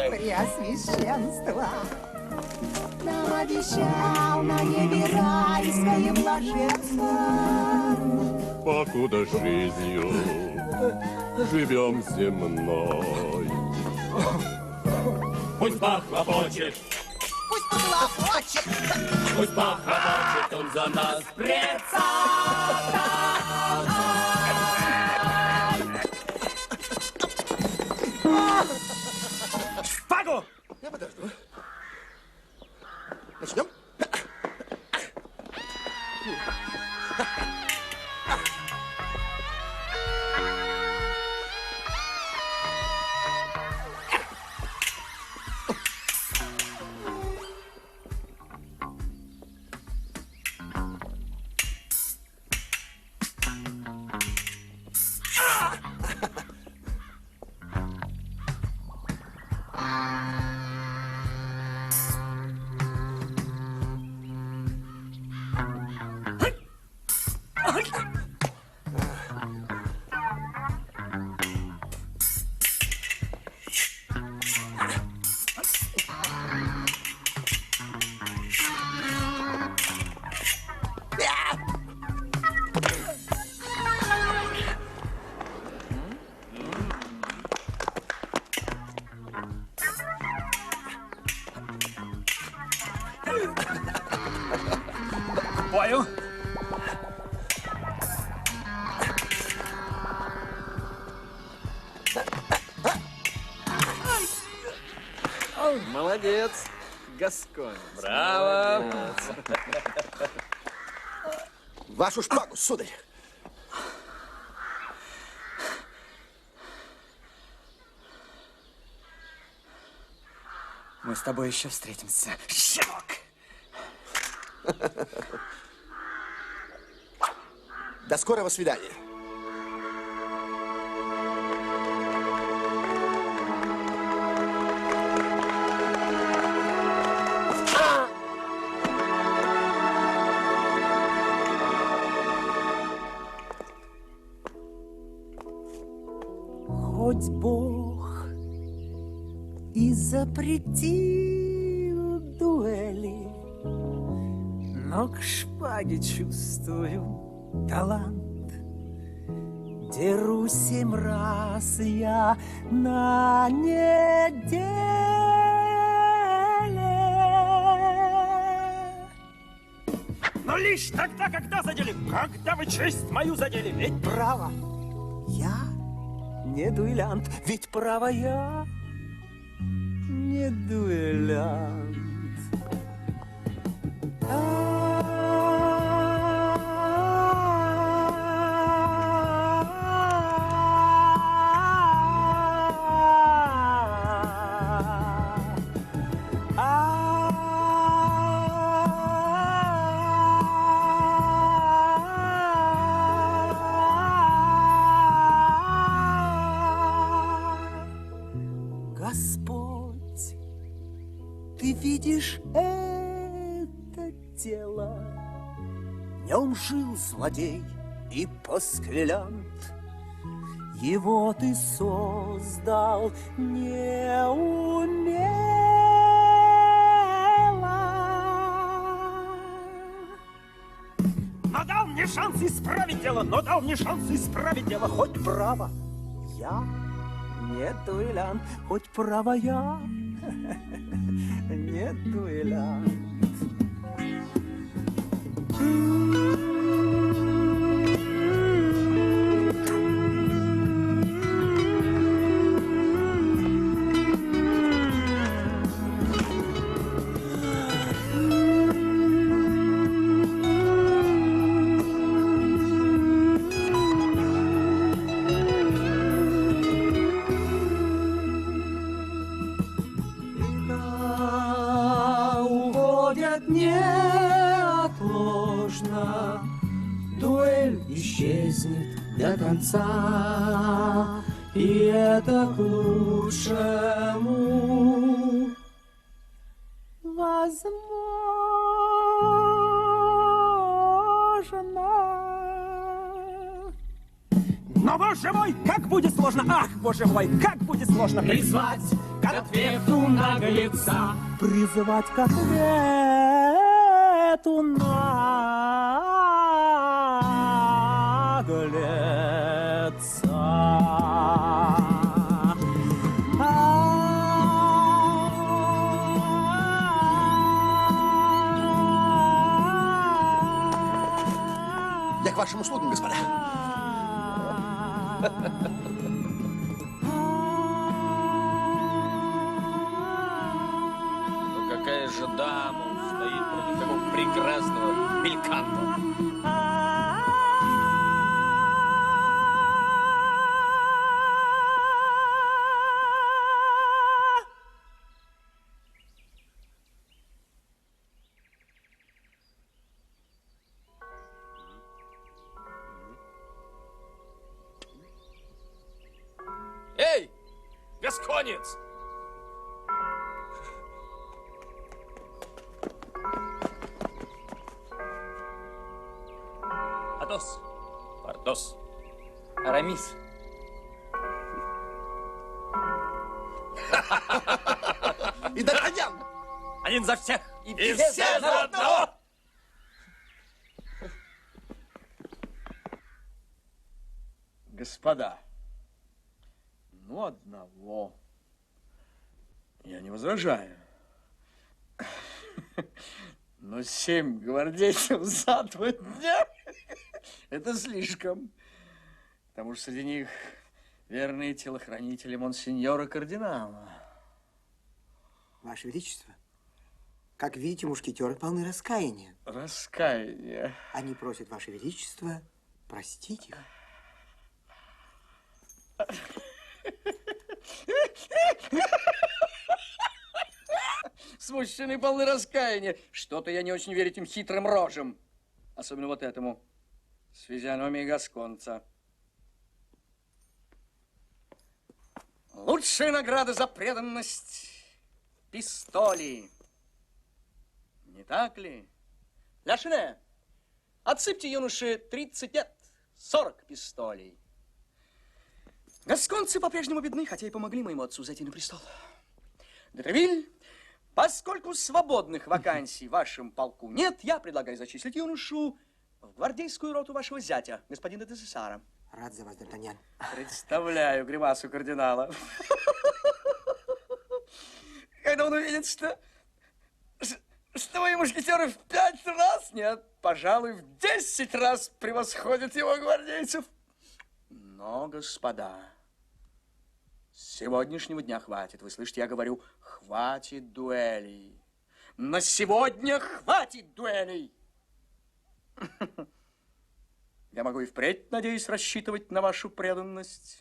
Преосвященство нам обещал на небе райское блаженство. Покуда жизнью живем земной, пусть похлопочет, Пусть похлопочет. пусть похлопочет он за нас пред сатаной. Шпагу! Я подожду. Начнем? Бою! Молодец, Гасконь. Браво. Вашу шпагу, сударь. Мы с тобой еще встретимся, щенок. До скорого свидания. Хоть Бог и запретил дуэли, но к шпаге чувствую талант. Дерусь 7 раз я на неделе. Но лишь тогда, когда задели, когда вы честь мою задели, ведь Право, я не дуэлянт, ведь право я не дуэлянт. Господь, ты видишь это тело? В нем жил злодей и пасквилянт. Его ты создал неумело. но дал мне шанс исправить дело, но дал мне шанс исправить дело, хоть Право, я не дуэлянт, хоть право я не дуэлянт. Уходят неотложно, дуэль исчезнет до конца, и это к лучшему. Возможно. Но, боже мой, как будет сложно, ах, боже мой, как будет сложно Призвать к ответу наглеца, призывать к ответу наглеца. Я к вашим услугам, господа. Ну какая же дама стоит против такого прекрасного бельканта? Эй, гасконец! Атос. Портос. Арамис. И Д'Артаньян! Один за всех! И все за одного! Господа, ну одного я не возражаю. Но 7 гвардейцев за 2 дня – это слишком. К тому же среди них верные телохранители монсеньора кардинала. Ваше Величество, Как видите, мушкетеры полны раскаяния. Раскаяние. Они просят, Ваше Величество, простить их. Смущенный, полный раскаяния. Что-то я не очень верю этим хитрым рожам. Особенно вот этому. С физиономией гасконца. Лучшая награда за преданность — пистоли. Не так ли? Ляшине, отсыпьте юноше 30 лет, 40 пистолей. Гасконцы по-прежнему бедны, хотя и помогли моему отцу зайти на престол. Де Тревиль, поскольку свободных вакансий в вашем полку нет, я предлагаю зачислить юношу в гвардейскую роту вашего зятя, господина де Сесара. Рад за вас, Д'Артаньян. Представляю гримасу кардинала. Когда он увидит, что мои мушкетеры в 5 раз, нет, пожалуй, в 10 раз превосходят его гвардейцев. Но, господа, с сегодняшнего дня хватит. Вы слышите, я говорю, хватит дуэлей. На сегодня хватит дуэлей. Я могу и впредь, надеюсь, рассчитывать на вашу преданность.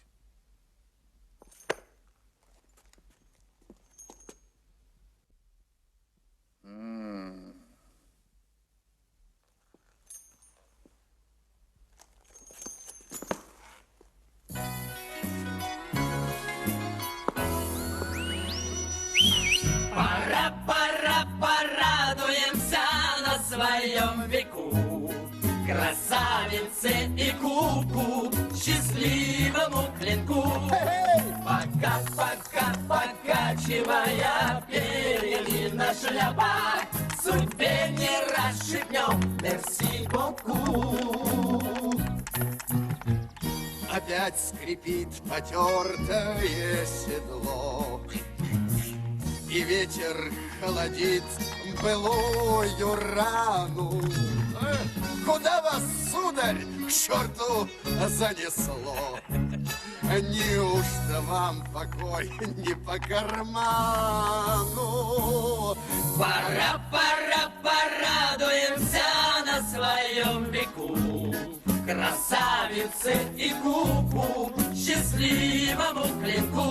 Пора, порадуемся на своем веку. Красавице и куку, счастливому клинку. Пока, покачивая перьями на шляпах, судьбе не расшибнем, мерси боку. Опять скрипит потертое седло, и ветер холодит былую рану. Куда вас, сударь, к черту занесло? Неужто вам покой не по карману? Пора, порадуемся на своем веку. Красавице и куку, счастливому клинку.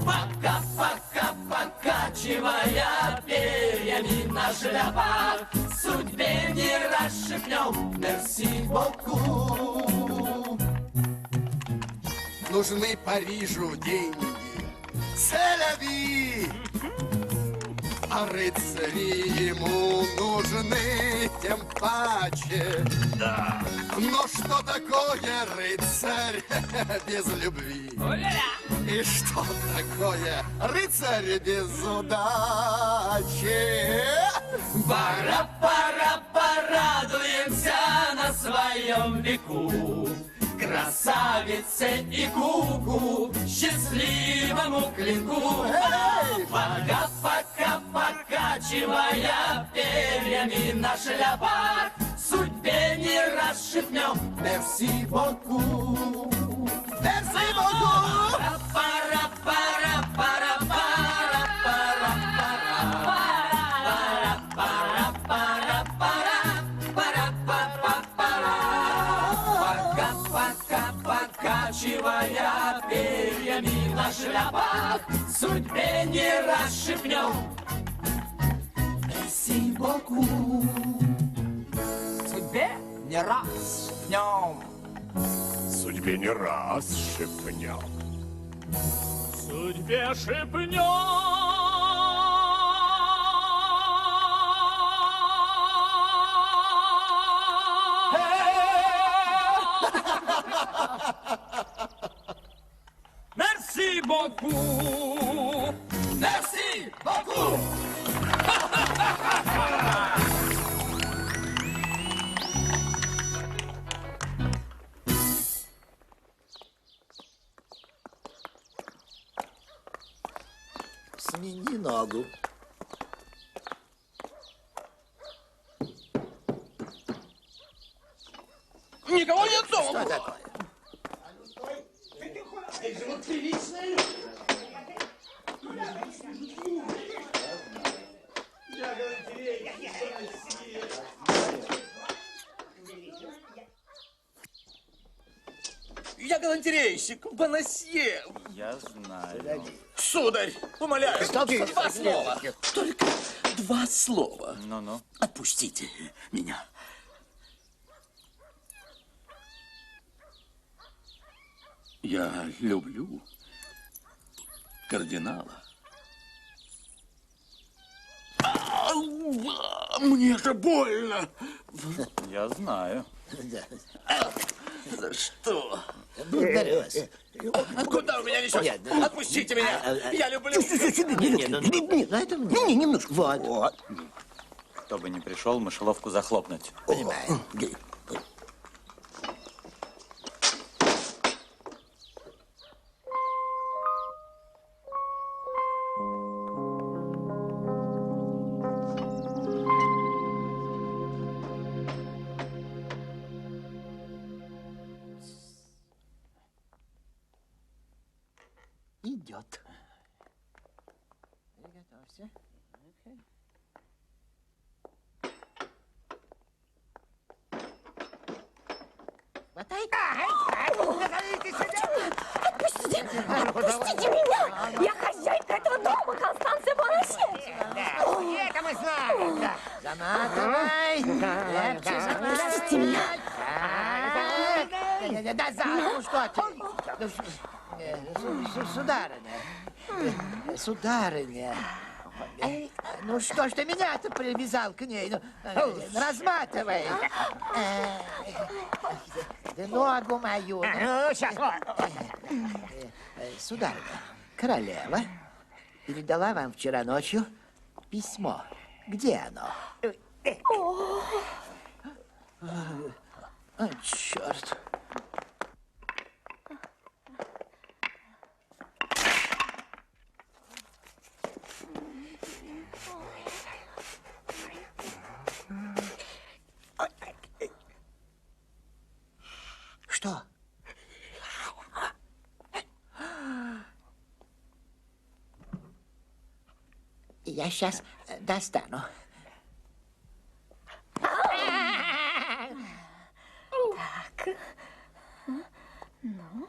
Пока, покачивая перьями на шляпах, судьбе не расшибнем, мерси боку. Нужны Парижу деньги, селяви, а рыцари ему нужны тем паче. Да. Но что такое рыцарь без любви? И что такое рыцарь без удачи? Пора, порадуемся на своем веку. Красавице и куку, счастливому клинку. Пока, покачивая перьями на шляпах, судьбе не расшибнем, мерси боку. Мерси боку! Пора, покачивая перьями на шляпах, судьбе не расшибнем, мерси боку. Судьбе не раз шепнем. Судьбе не раз шепнем. Судьбе шепнем. Merci beaucoup! Merci beaucoup! Смени ногу. Никого нет дома! Что такое? Ты же вот приличная. Я галантерейщик, бонасье. Я знаю. Сударь, умоляю, два слова. Только два слова. Ну-ну. Отпустите меня. Я люблю кардинала. Мне же больно. Я знаю. За что? Благодарю вас. Куда вы меня несете? Отпустите меня. Я люблю. Не, на этом не, немножко. Вот. Кто бы ни пришел, мышеловку захлопнуть. Понимаю. Идет. Готовься. Хватай. Отпустите! Отпустите меня! Я хозяйка этого дома, Констанция Бонасье! Это мы знаем. Да. Заматывай. Крепче заматывай. Отпустите меня! Да, ну что ты? Сударыня. Сударыня. Ну что ж ты меня-то привязал к ней? Ну, разматывай. Да ногу мою. Сейчас. Сударыня, королева передала вам вчера ночью письмо. Где оно? О, черт. Что? Я сейчас достану. Так. Ну.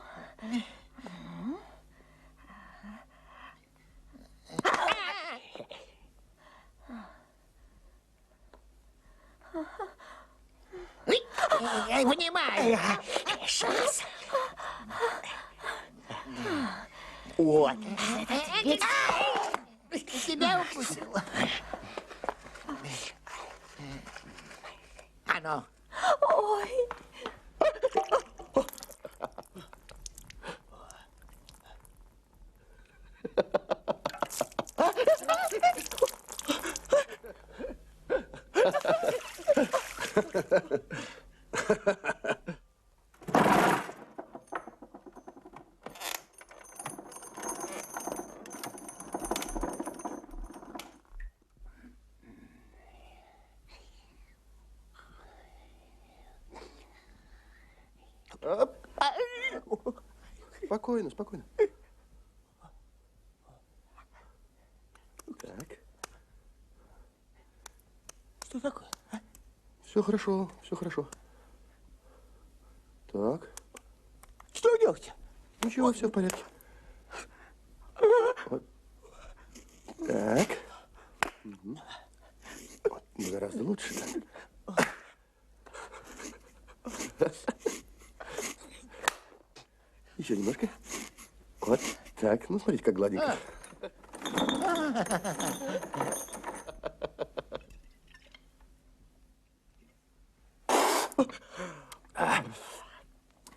Внимай! Сейчас. Вот. Тебя укусила. А ну. Ой. Спокойно, спокойно. Так. Что такое? Все хорошо, все хорошо. Так. Что делать? Ничего, все в порядке. Вот. Так. Угу. Вот, гораздо лучше. Так. Еще немножко. Вот так. Ну, смотрите, как гладенько.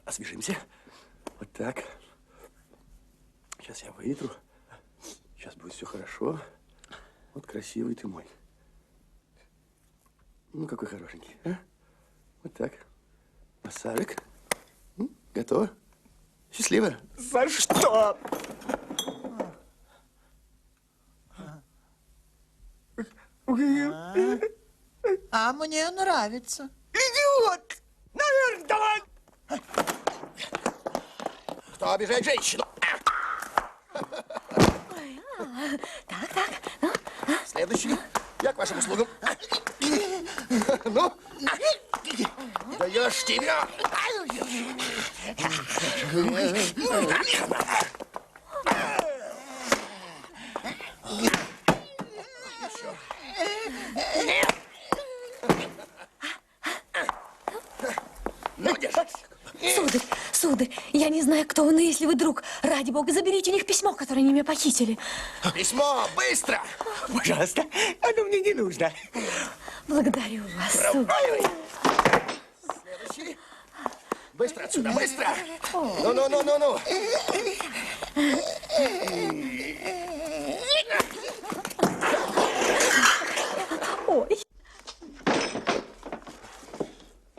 Освежимся. Вот так. Сейчас я вытру. Сейчас будет все хорошо. Вот красивый ты мой. Ну, какой хорошенький, а? Вот так. Массажик. Готово. Счастливо. За что? А мне нравится. Идиот! Наверх давай! Кто обижает женщину? Так. Следующий. Я к вашим услугам. Ну, даешь тебя. Ну, держись. Сударь, сударь, я не знаю, кто вы, но если вы друг, ради бога, заберите у них письмо, которое они меня похитили. Письмо, быстро! Пожалуйста, оно мне не нужно. Благодарю вас, сударь. Следующий. Быстро отсюда, быстро! Ну. Ой.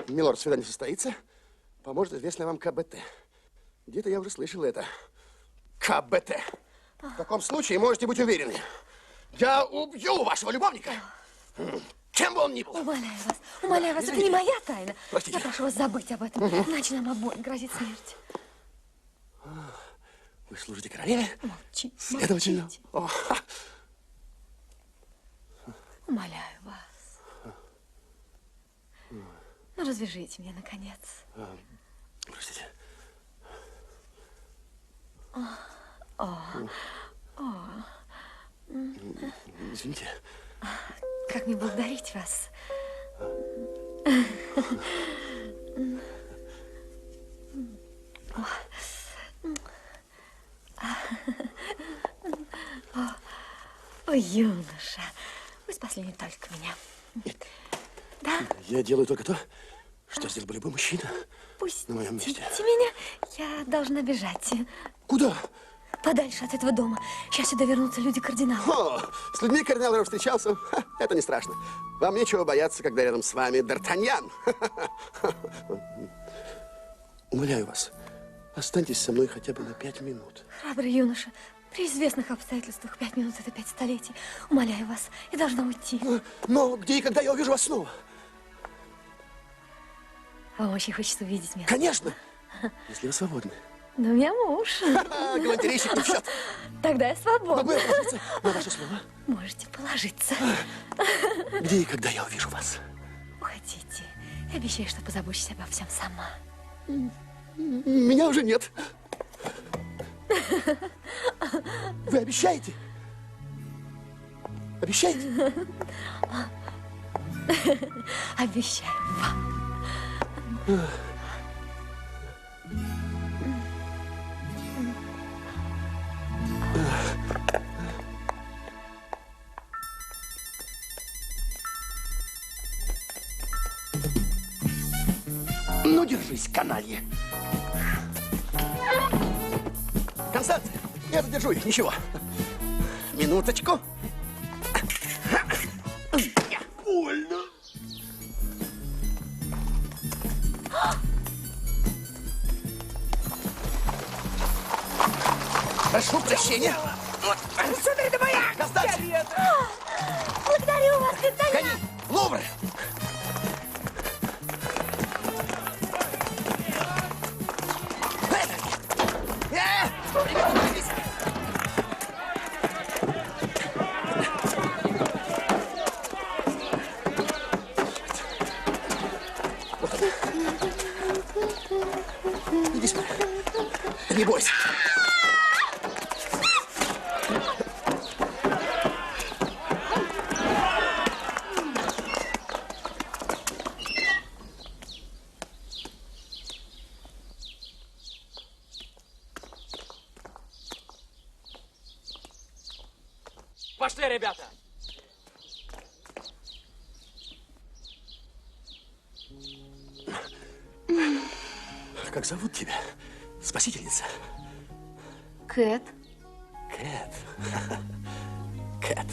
Милорд, свидание состоится. Поможет известное вам КБТ. Где-то я уже слышал это. КБТ. В таком случае можете быть уверены. Я убью вашего любовника. Кем бы он ни был. Умоляю вас, это не моя тайна. Простите. Я прошу вас забыть об этом, иначе нам обоим грозит смерть. Вы служите королеве? Молчи, Следовательно. молчите. О, Умоляю вас. Ну, развяжите меня, наконец. Простите. Извините. Как мне благодарить вас? Ой, юноша, вы спасли не только меня. Да? Я делаю только то, что сделал бы любой мужчина Пустите на моем месте. меня, я должна бежать. Куда? Подальше от этого дома. Сейчас сюда вернутся люди кардинала. О, с людьми кардинал уже встречался. Ха, это не страшно. Вам нечего бояться, когда рядом с вами Д'Артаньян. Умоляю вас, останьтесь со мной хотя бы на 5 минут. Храбрый юноша, при известных обстоятельствах 5 минут – это 5 столетий. Умоляю вас, я должна уйти. Но где и когда я увижу вас снова? Вам очень хочется увидеть меня? Конечно, если вы свободны. Но у меня муж. Галантерейщик не в счет. Тогда я свободна. Могу я положиться на ваше слово? Можете положиться. Где и когда я увижу вас? Уходите. Я обещаю, что позабочусь обо всем сама. Меня уже нет. Вы обещаете? Обещаете? Обещаю вам. Ну, держись, каналья. Констанция, я задержу их, ничего. Минуточку. Больно. Прошу прощения. Сударь, это моя! Констанция! Благодарю вас, Д'Артаньян! Гони! Лувр! Иди сюда. Не бойся. Пошли, ребята! Как зовут тебя, спасительница? Кэт. Кэт. Кэт.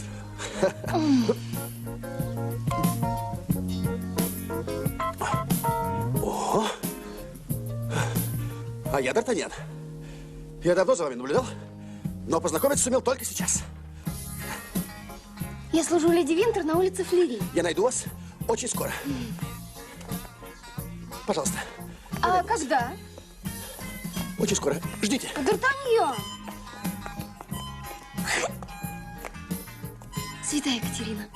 О! А я Д'Артаньян. Я давно за вами наблюдал, но познакомиться сумел только сейчас. Я служу леди Винтер на улице Флери. Я найду вас очень скоро. Пожалуйста. А когда? Очень скоро. Ждите. Д'Артаньян! Святая Екатерина,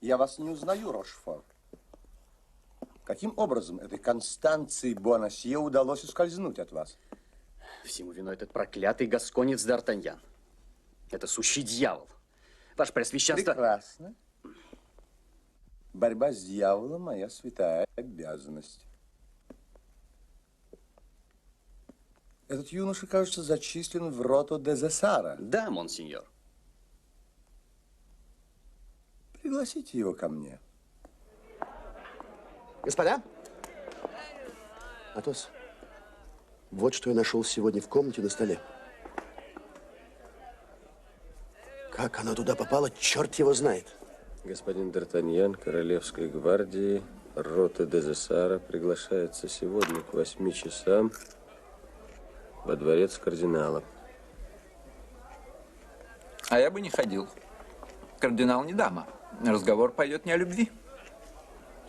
Я вас не узнаю, Рошфор. Каким образом этой Констанции Буанасье удалось ускользнуть от вас? Всему виной этот проклятый гасконец Д'Артаньян. Это сущий дьявол. Ваше Преосвященство... Прекрасно. Борьба с дьяволом – моя святая обязанность. Этот юноша, кажется, зачислен в роту де Зессара. Да, монсеньор. Пригласите его ко мне. Господа, Атос, вот что я нашел сегодня в комнате на столе. Как она туда попала, черт его знает. Господин Д'Артаньян, Королевской гвардии, роты де Зессара приглашается сегодня к 8 часам во дворец кардинала. А я бы не ходил. Кардинал не дама. Разговор пойдет не о любви.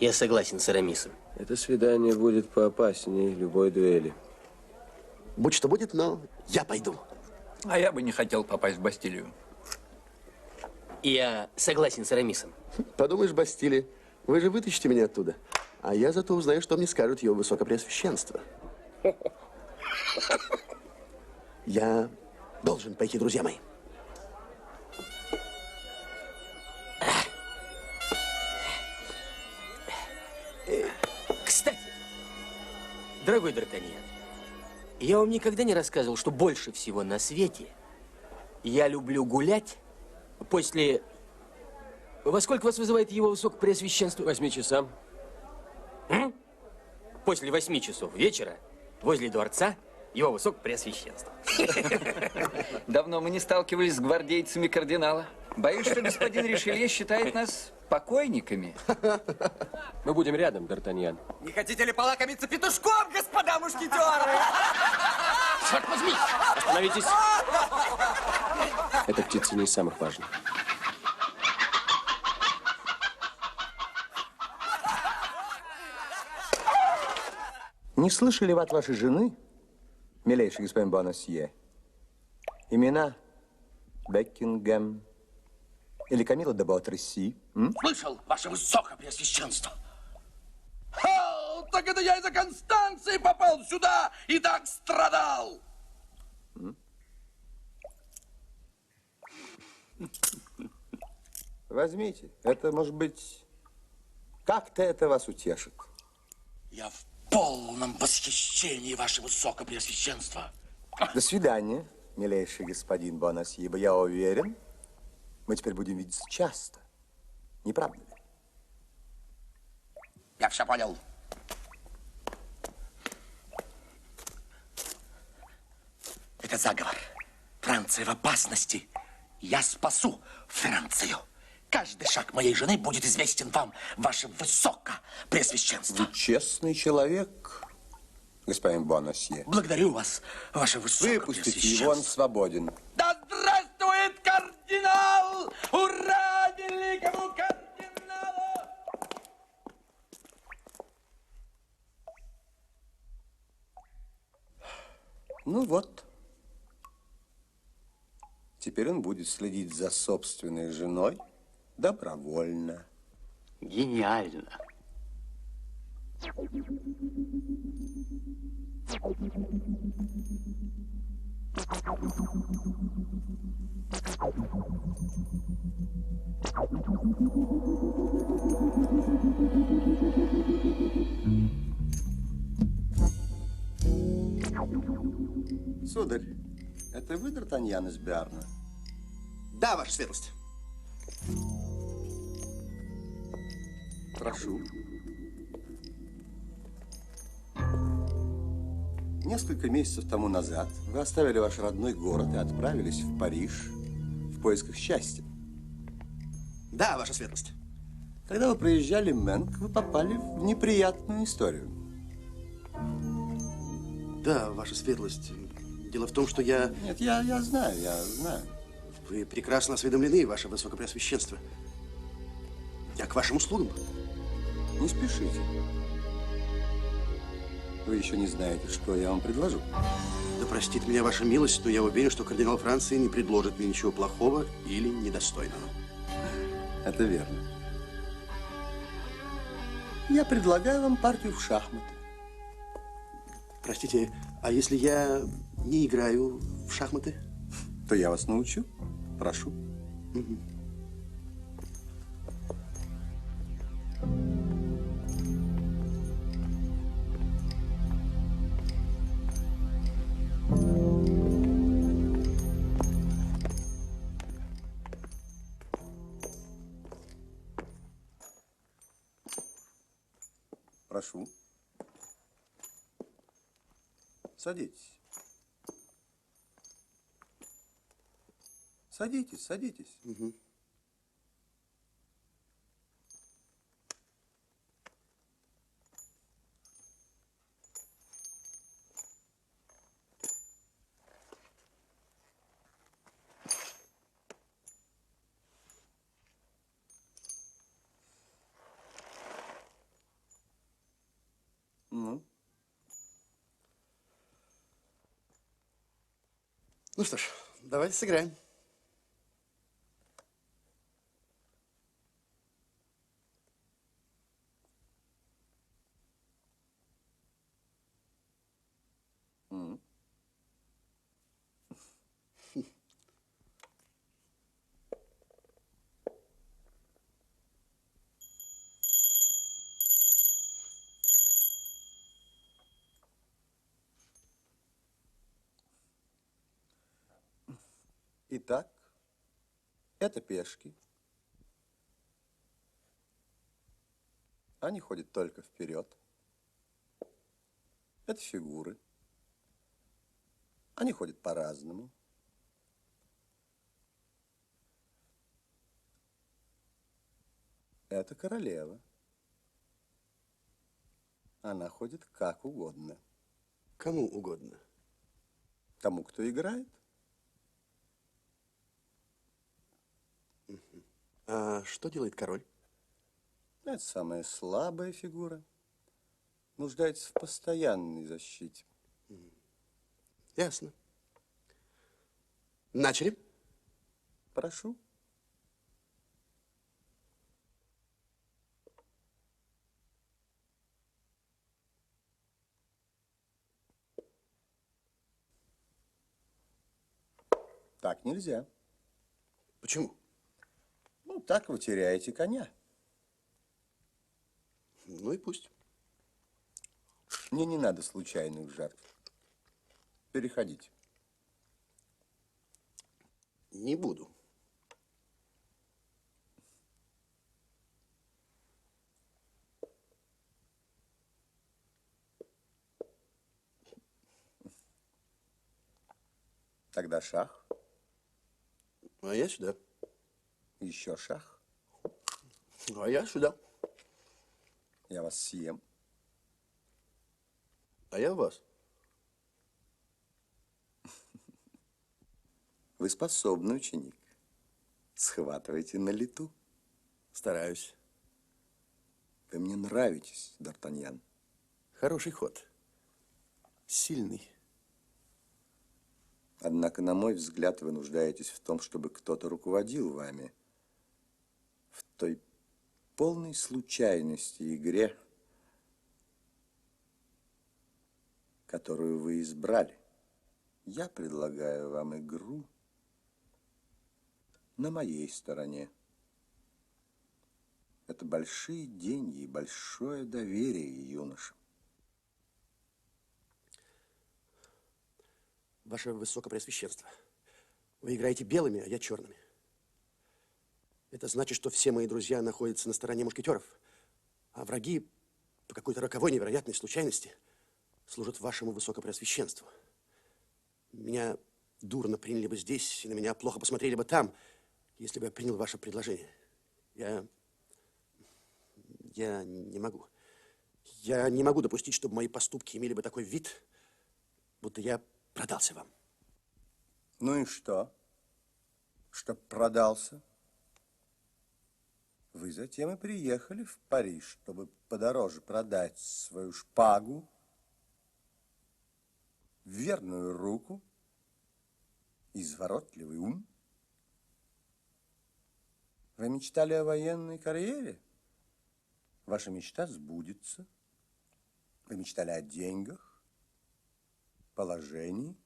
Я согласен с Арамисом. Это свидание будет поопаснее любой дуэли. Будь что будет, но я пойду. А я бы не хотел попасть в Бастилию. Я согласен с Арамисом. Подумаешь, Бастилия, вы же вытащите меня оттуда. А я зато узнаю, что мне скажут его высокопреосвященство. Я должен пойти, друзья мои. Кстати, дорогой Д'Артаньян, я вам никогда не рассказывал, что больше всего на свете я люблю гулять после... Во сколько вас вызывает его высокопреосвященство? 8 часам. После 8 часов вечера возле дворца его высокопреосвященство. Давно мы не сталкивались с гвардейцами кардинала. Боюсь, что господин Ришелье считает нас покойниками. Мы будем рядом, Д'Артаньян. Не хотите ли полакомиться петушком, господа мушкетеры? Черт возьми! Остановитесь! Эта птица не из самых важных. Не слышали вы от вашей жены, милейший господин Буанасье, имена Бекингем или Камила де Буатресси? Слышал, ваше высокопреосвященство. Так это я из-за Констанции попал сюда и так страдал. Возьмите. Это, может быть, как-то это вас утешит. Я в полном восхищении, ваше высокопреосвященство. До свидания, милейший господин Буанасье, ибо я уверен, мы теперь будем видеться часто. Не правда ли? Я все понял. Это заговор. Франция в опасности. Я спасу Францию. Каждый шаг моей жены будет известен вам, ваше высокопреосвященство. Вы честный человек, господин Буанасье. Благодарю вас, ваше высокопреосвященство. Выпустите его, он свободен. Да здравствует кардинал! Ура великому кардиналу! Ну вот. Теперь он будет следить за собственной женой добровольно. Гениально. Сударь, это вы, Д'Артаньян из Биарна? Да, ваша светлость. Прошу. Несколько месяцев тому назад вы оставили ваш родной город и отправились в Париж в поисках счастья. Да, ваша светлость. Когда вы проезжали Менк, вы попали в неприятную историю. Да, ваша светлость. Дело в том, что я... Нет, я знаю. Вы прекрасно осведомлены, ваше высокопреосвященство. Я к вашим услугам. Не спешите. Вы еще не знаете, что я вам предложу. Да простит меня ваша милость, но я уверен, что кардинал Франции не предложит мне ничего плохого или недостойного. Это верно. Я предлагаю вам партию в шахматы. Простите, а если я не играю в шахматы? То я вас научу. Прошу. Прошу. Садитесь. Садитесь, садитесь. Ну что ж, давайте сыграем. Итак, это пешки. Они ходят только вперед. Это фигуры. Они ходят по-разному. Это королева. Она ходит как угодно. Кому угодно? Тому, кто играет. А что делает король? Это самая слабая фигура. Нуждается в постоянной защите. Ясно. Начали. Прошу. Так нельзя. Почему? Ну, так вы теряете коня. Ну и пусть. Мне не надо случайных жертв. Переходите. Не буду. Тогда шах. А я сюда. Еще шах. А я сюда. Я вас съем. А я вас. Вы способный ученик. Схватываете на лету. Стараюсь. Вы мне нравитесь, Д'Артаньян. Хороший ход. Сильный. Однако, на мой взгляд, вы нуждаетесь в том, чтобы кто-то руководил вами. В той полной случайности игре, которую вы избрали. Я предлагаю вам игру на моей стороне. Это большие деньги и большое доверие юношам. Ваше Высокопреосвященство, вы играете белыми, а я черными. Это значит, что все мои друзья находятся на стороне мушкетеров, а враги по какой-то роковой невероятной случайности служат вашему Высокопреосвященству. Меня дурно приняли бы здесь, и на меня плохо посмотрели бы там, если бы я принял ваше предложение. Я не могу. Я не могу допустить, чтобы мои поступки имели бы такой вид, будто я продался вам. Ну и что? Чтоб продался? Вы затем и приехали в Париж, чтобы подороже продать свою шпагу, верную руку, изворотливый ум. Вы мечтали о военной карьере? ваша мечта сбудется. Вы мечтали о деньгах, положении.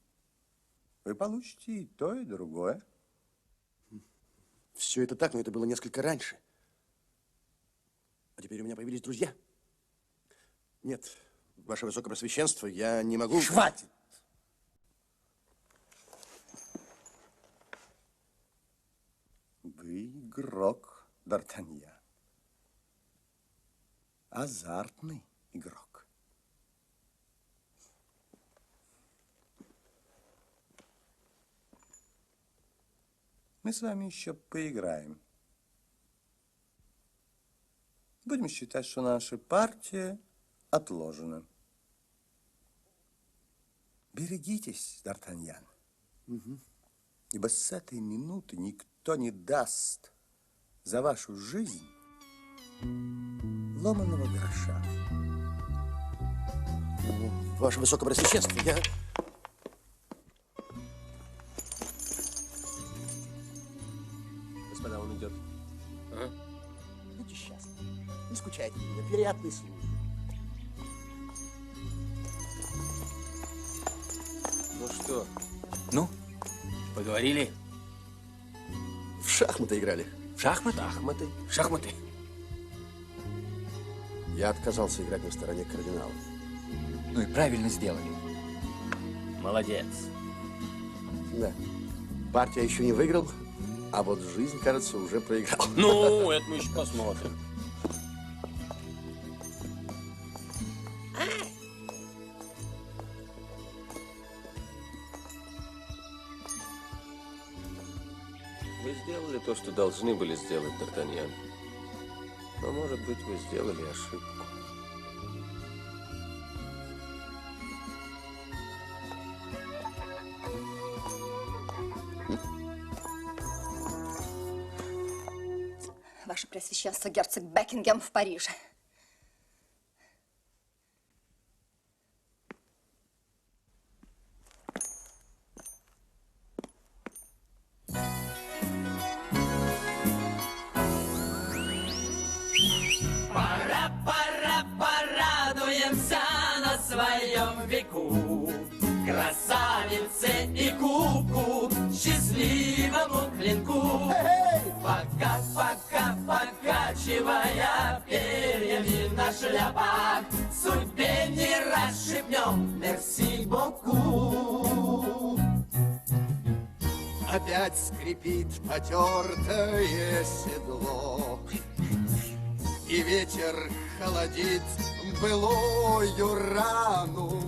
Вы получите и то, и другое. Все это так, но это было несколько раньше. А теперь у меня появились друзья. Нет, ваше высокопреосвященство, я не могу... Хватит! Вы игрок, Д'Артаньян. Азартный игрок. Мы с вами еще поиграем. Будем считать, что наша партия отложена. Берегитесь, Д'Артаньян. Ибо с этой минуты никто не даст за вашу жизнь ломаного гроша. Ваше высокопреосвященство, я... Господа, он идет. А? Будьте счастливы. Не скучайте, вероятный случай. Ну что? Ну, поговорили? В шахматы играли. В шахматы? Шахматы. Шахматы. Я отказался играть на стороне кардинала. Ну и правильно сделали. Молодец. Да. Партия еще не выиграл, а вот жизнь, кажется, уже проиграл. Ну, это мы еще посмотрим. Вы сделали то, что должны были сделать, Д'Артаньян. Но, может быть, вы сделали ошибку. Ваше Преосвященство, герцог Бекингем в Париже. Пора, порадуемся на своем веку. Красавице и куку, счастливому клинку. Пока, покачивая перьями на шляпах, судьбе не расшибнем, мерси боку. Опять скрипит потертое седло, и ветер холодит былую рану.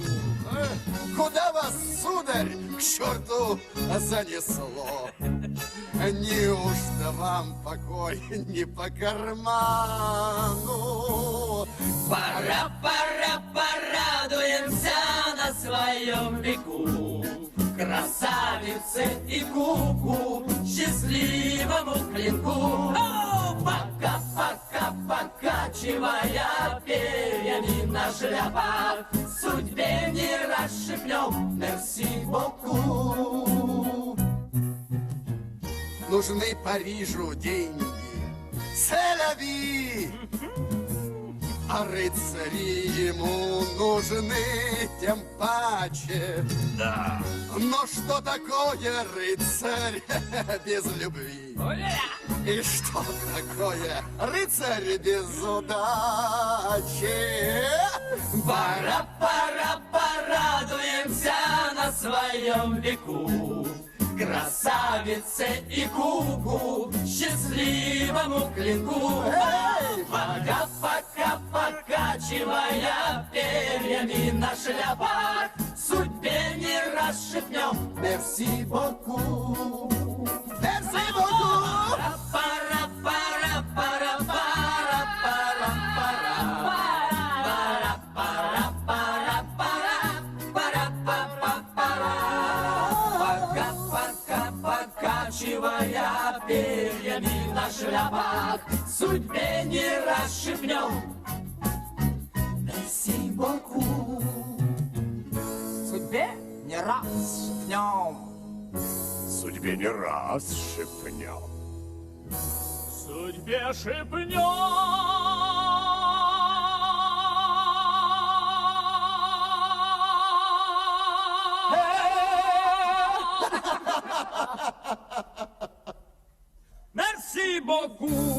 Куда вас, сударь, к черту занесло? Неужто вам покой не по карману? Пора, порадуемся на своем веку. Красавице и куку, счастливому клинку. Пока, покачивая перьями на шляпах, судьбе не расшибнем, мерси боку. Нужны Парижу деньги, селяви, а рыцари ему нужны тем паче. Да. Но что такое рыцарь без любви? И что такое рыцарь без удачи? Пора, порадуемся на своем веку. Красавице и куку, счастливому клинку. Пока, покачивая перьями на шляпах, судьбе не расшибнем, мерси боку. Мерси боку! Покачивая перьями на шляпах, судьбе не расшибнем, мерси боку. Судьбе не расшибнем. Судьбе не раз шепнем. Судьбе шепнем. дорогу.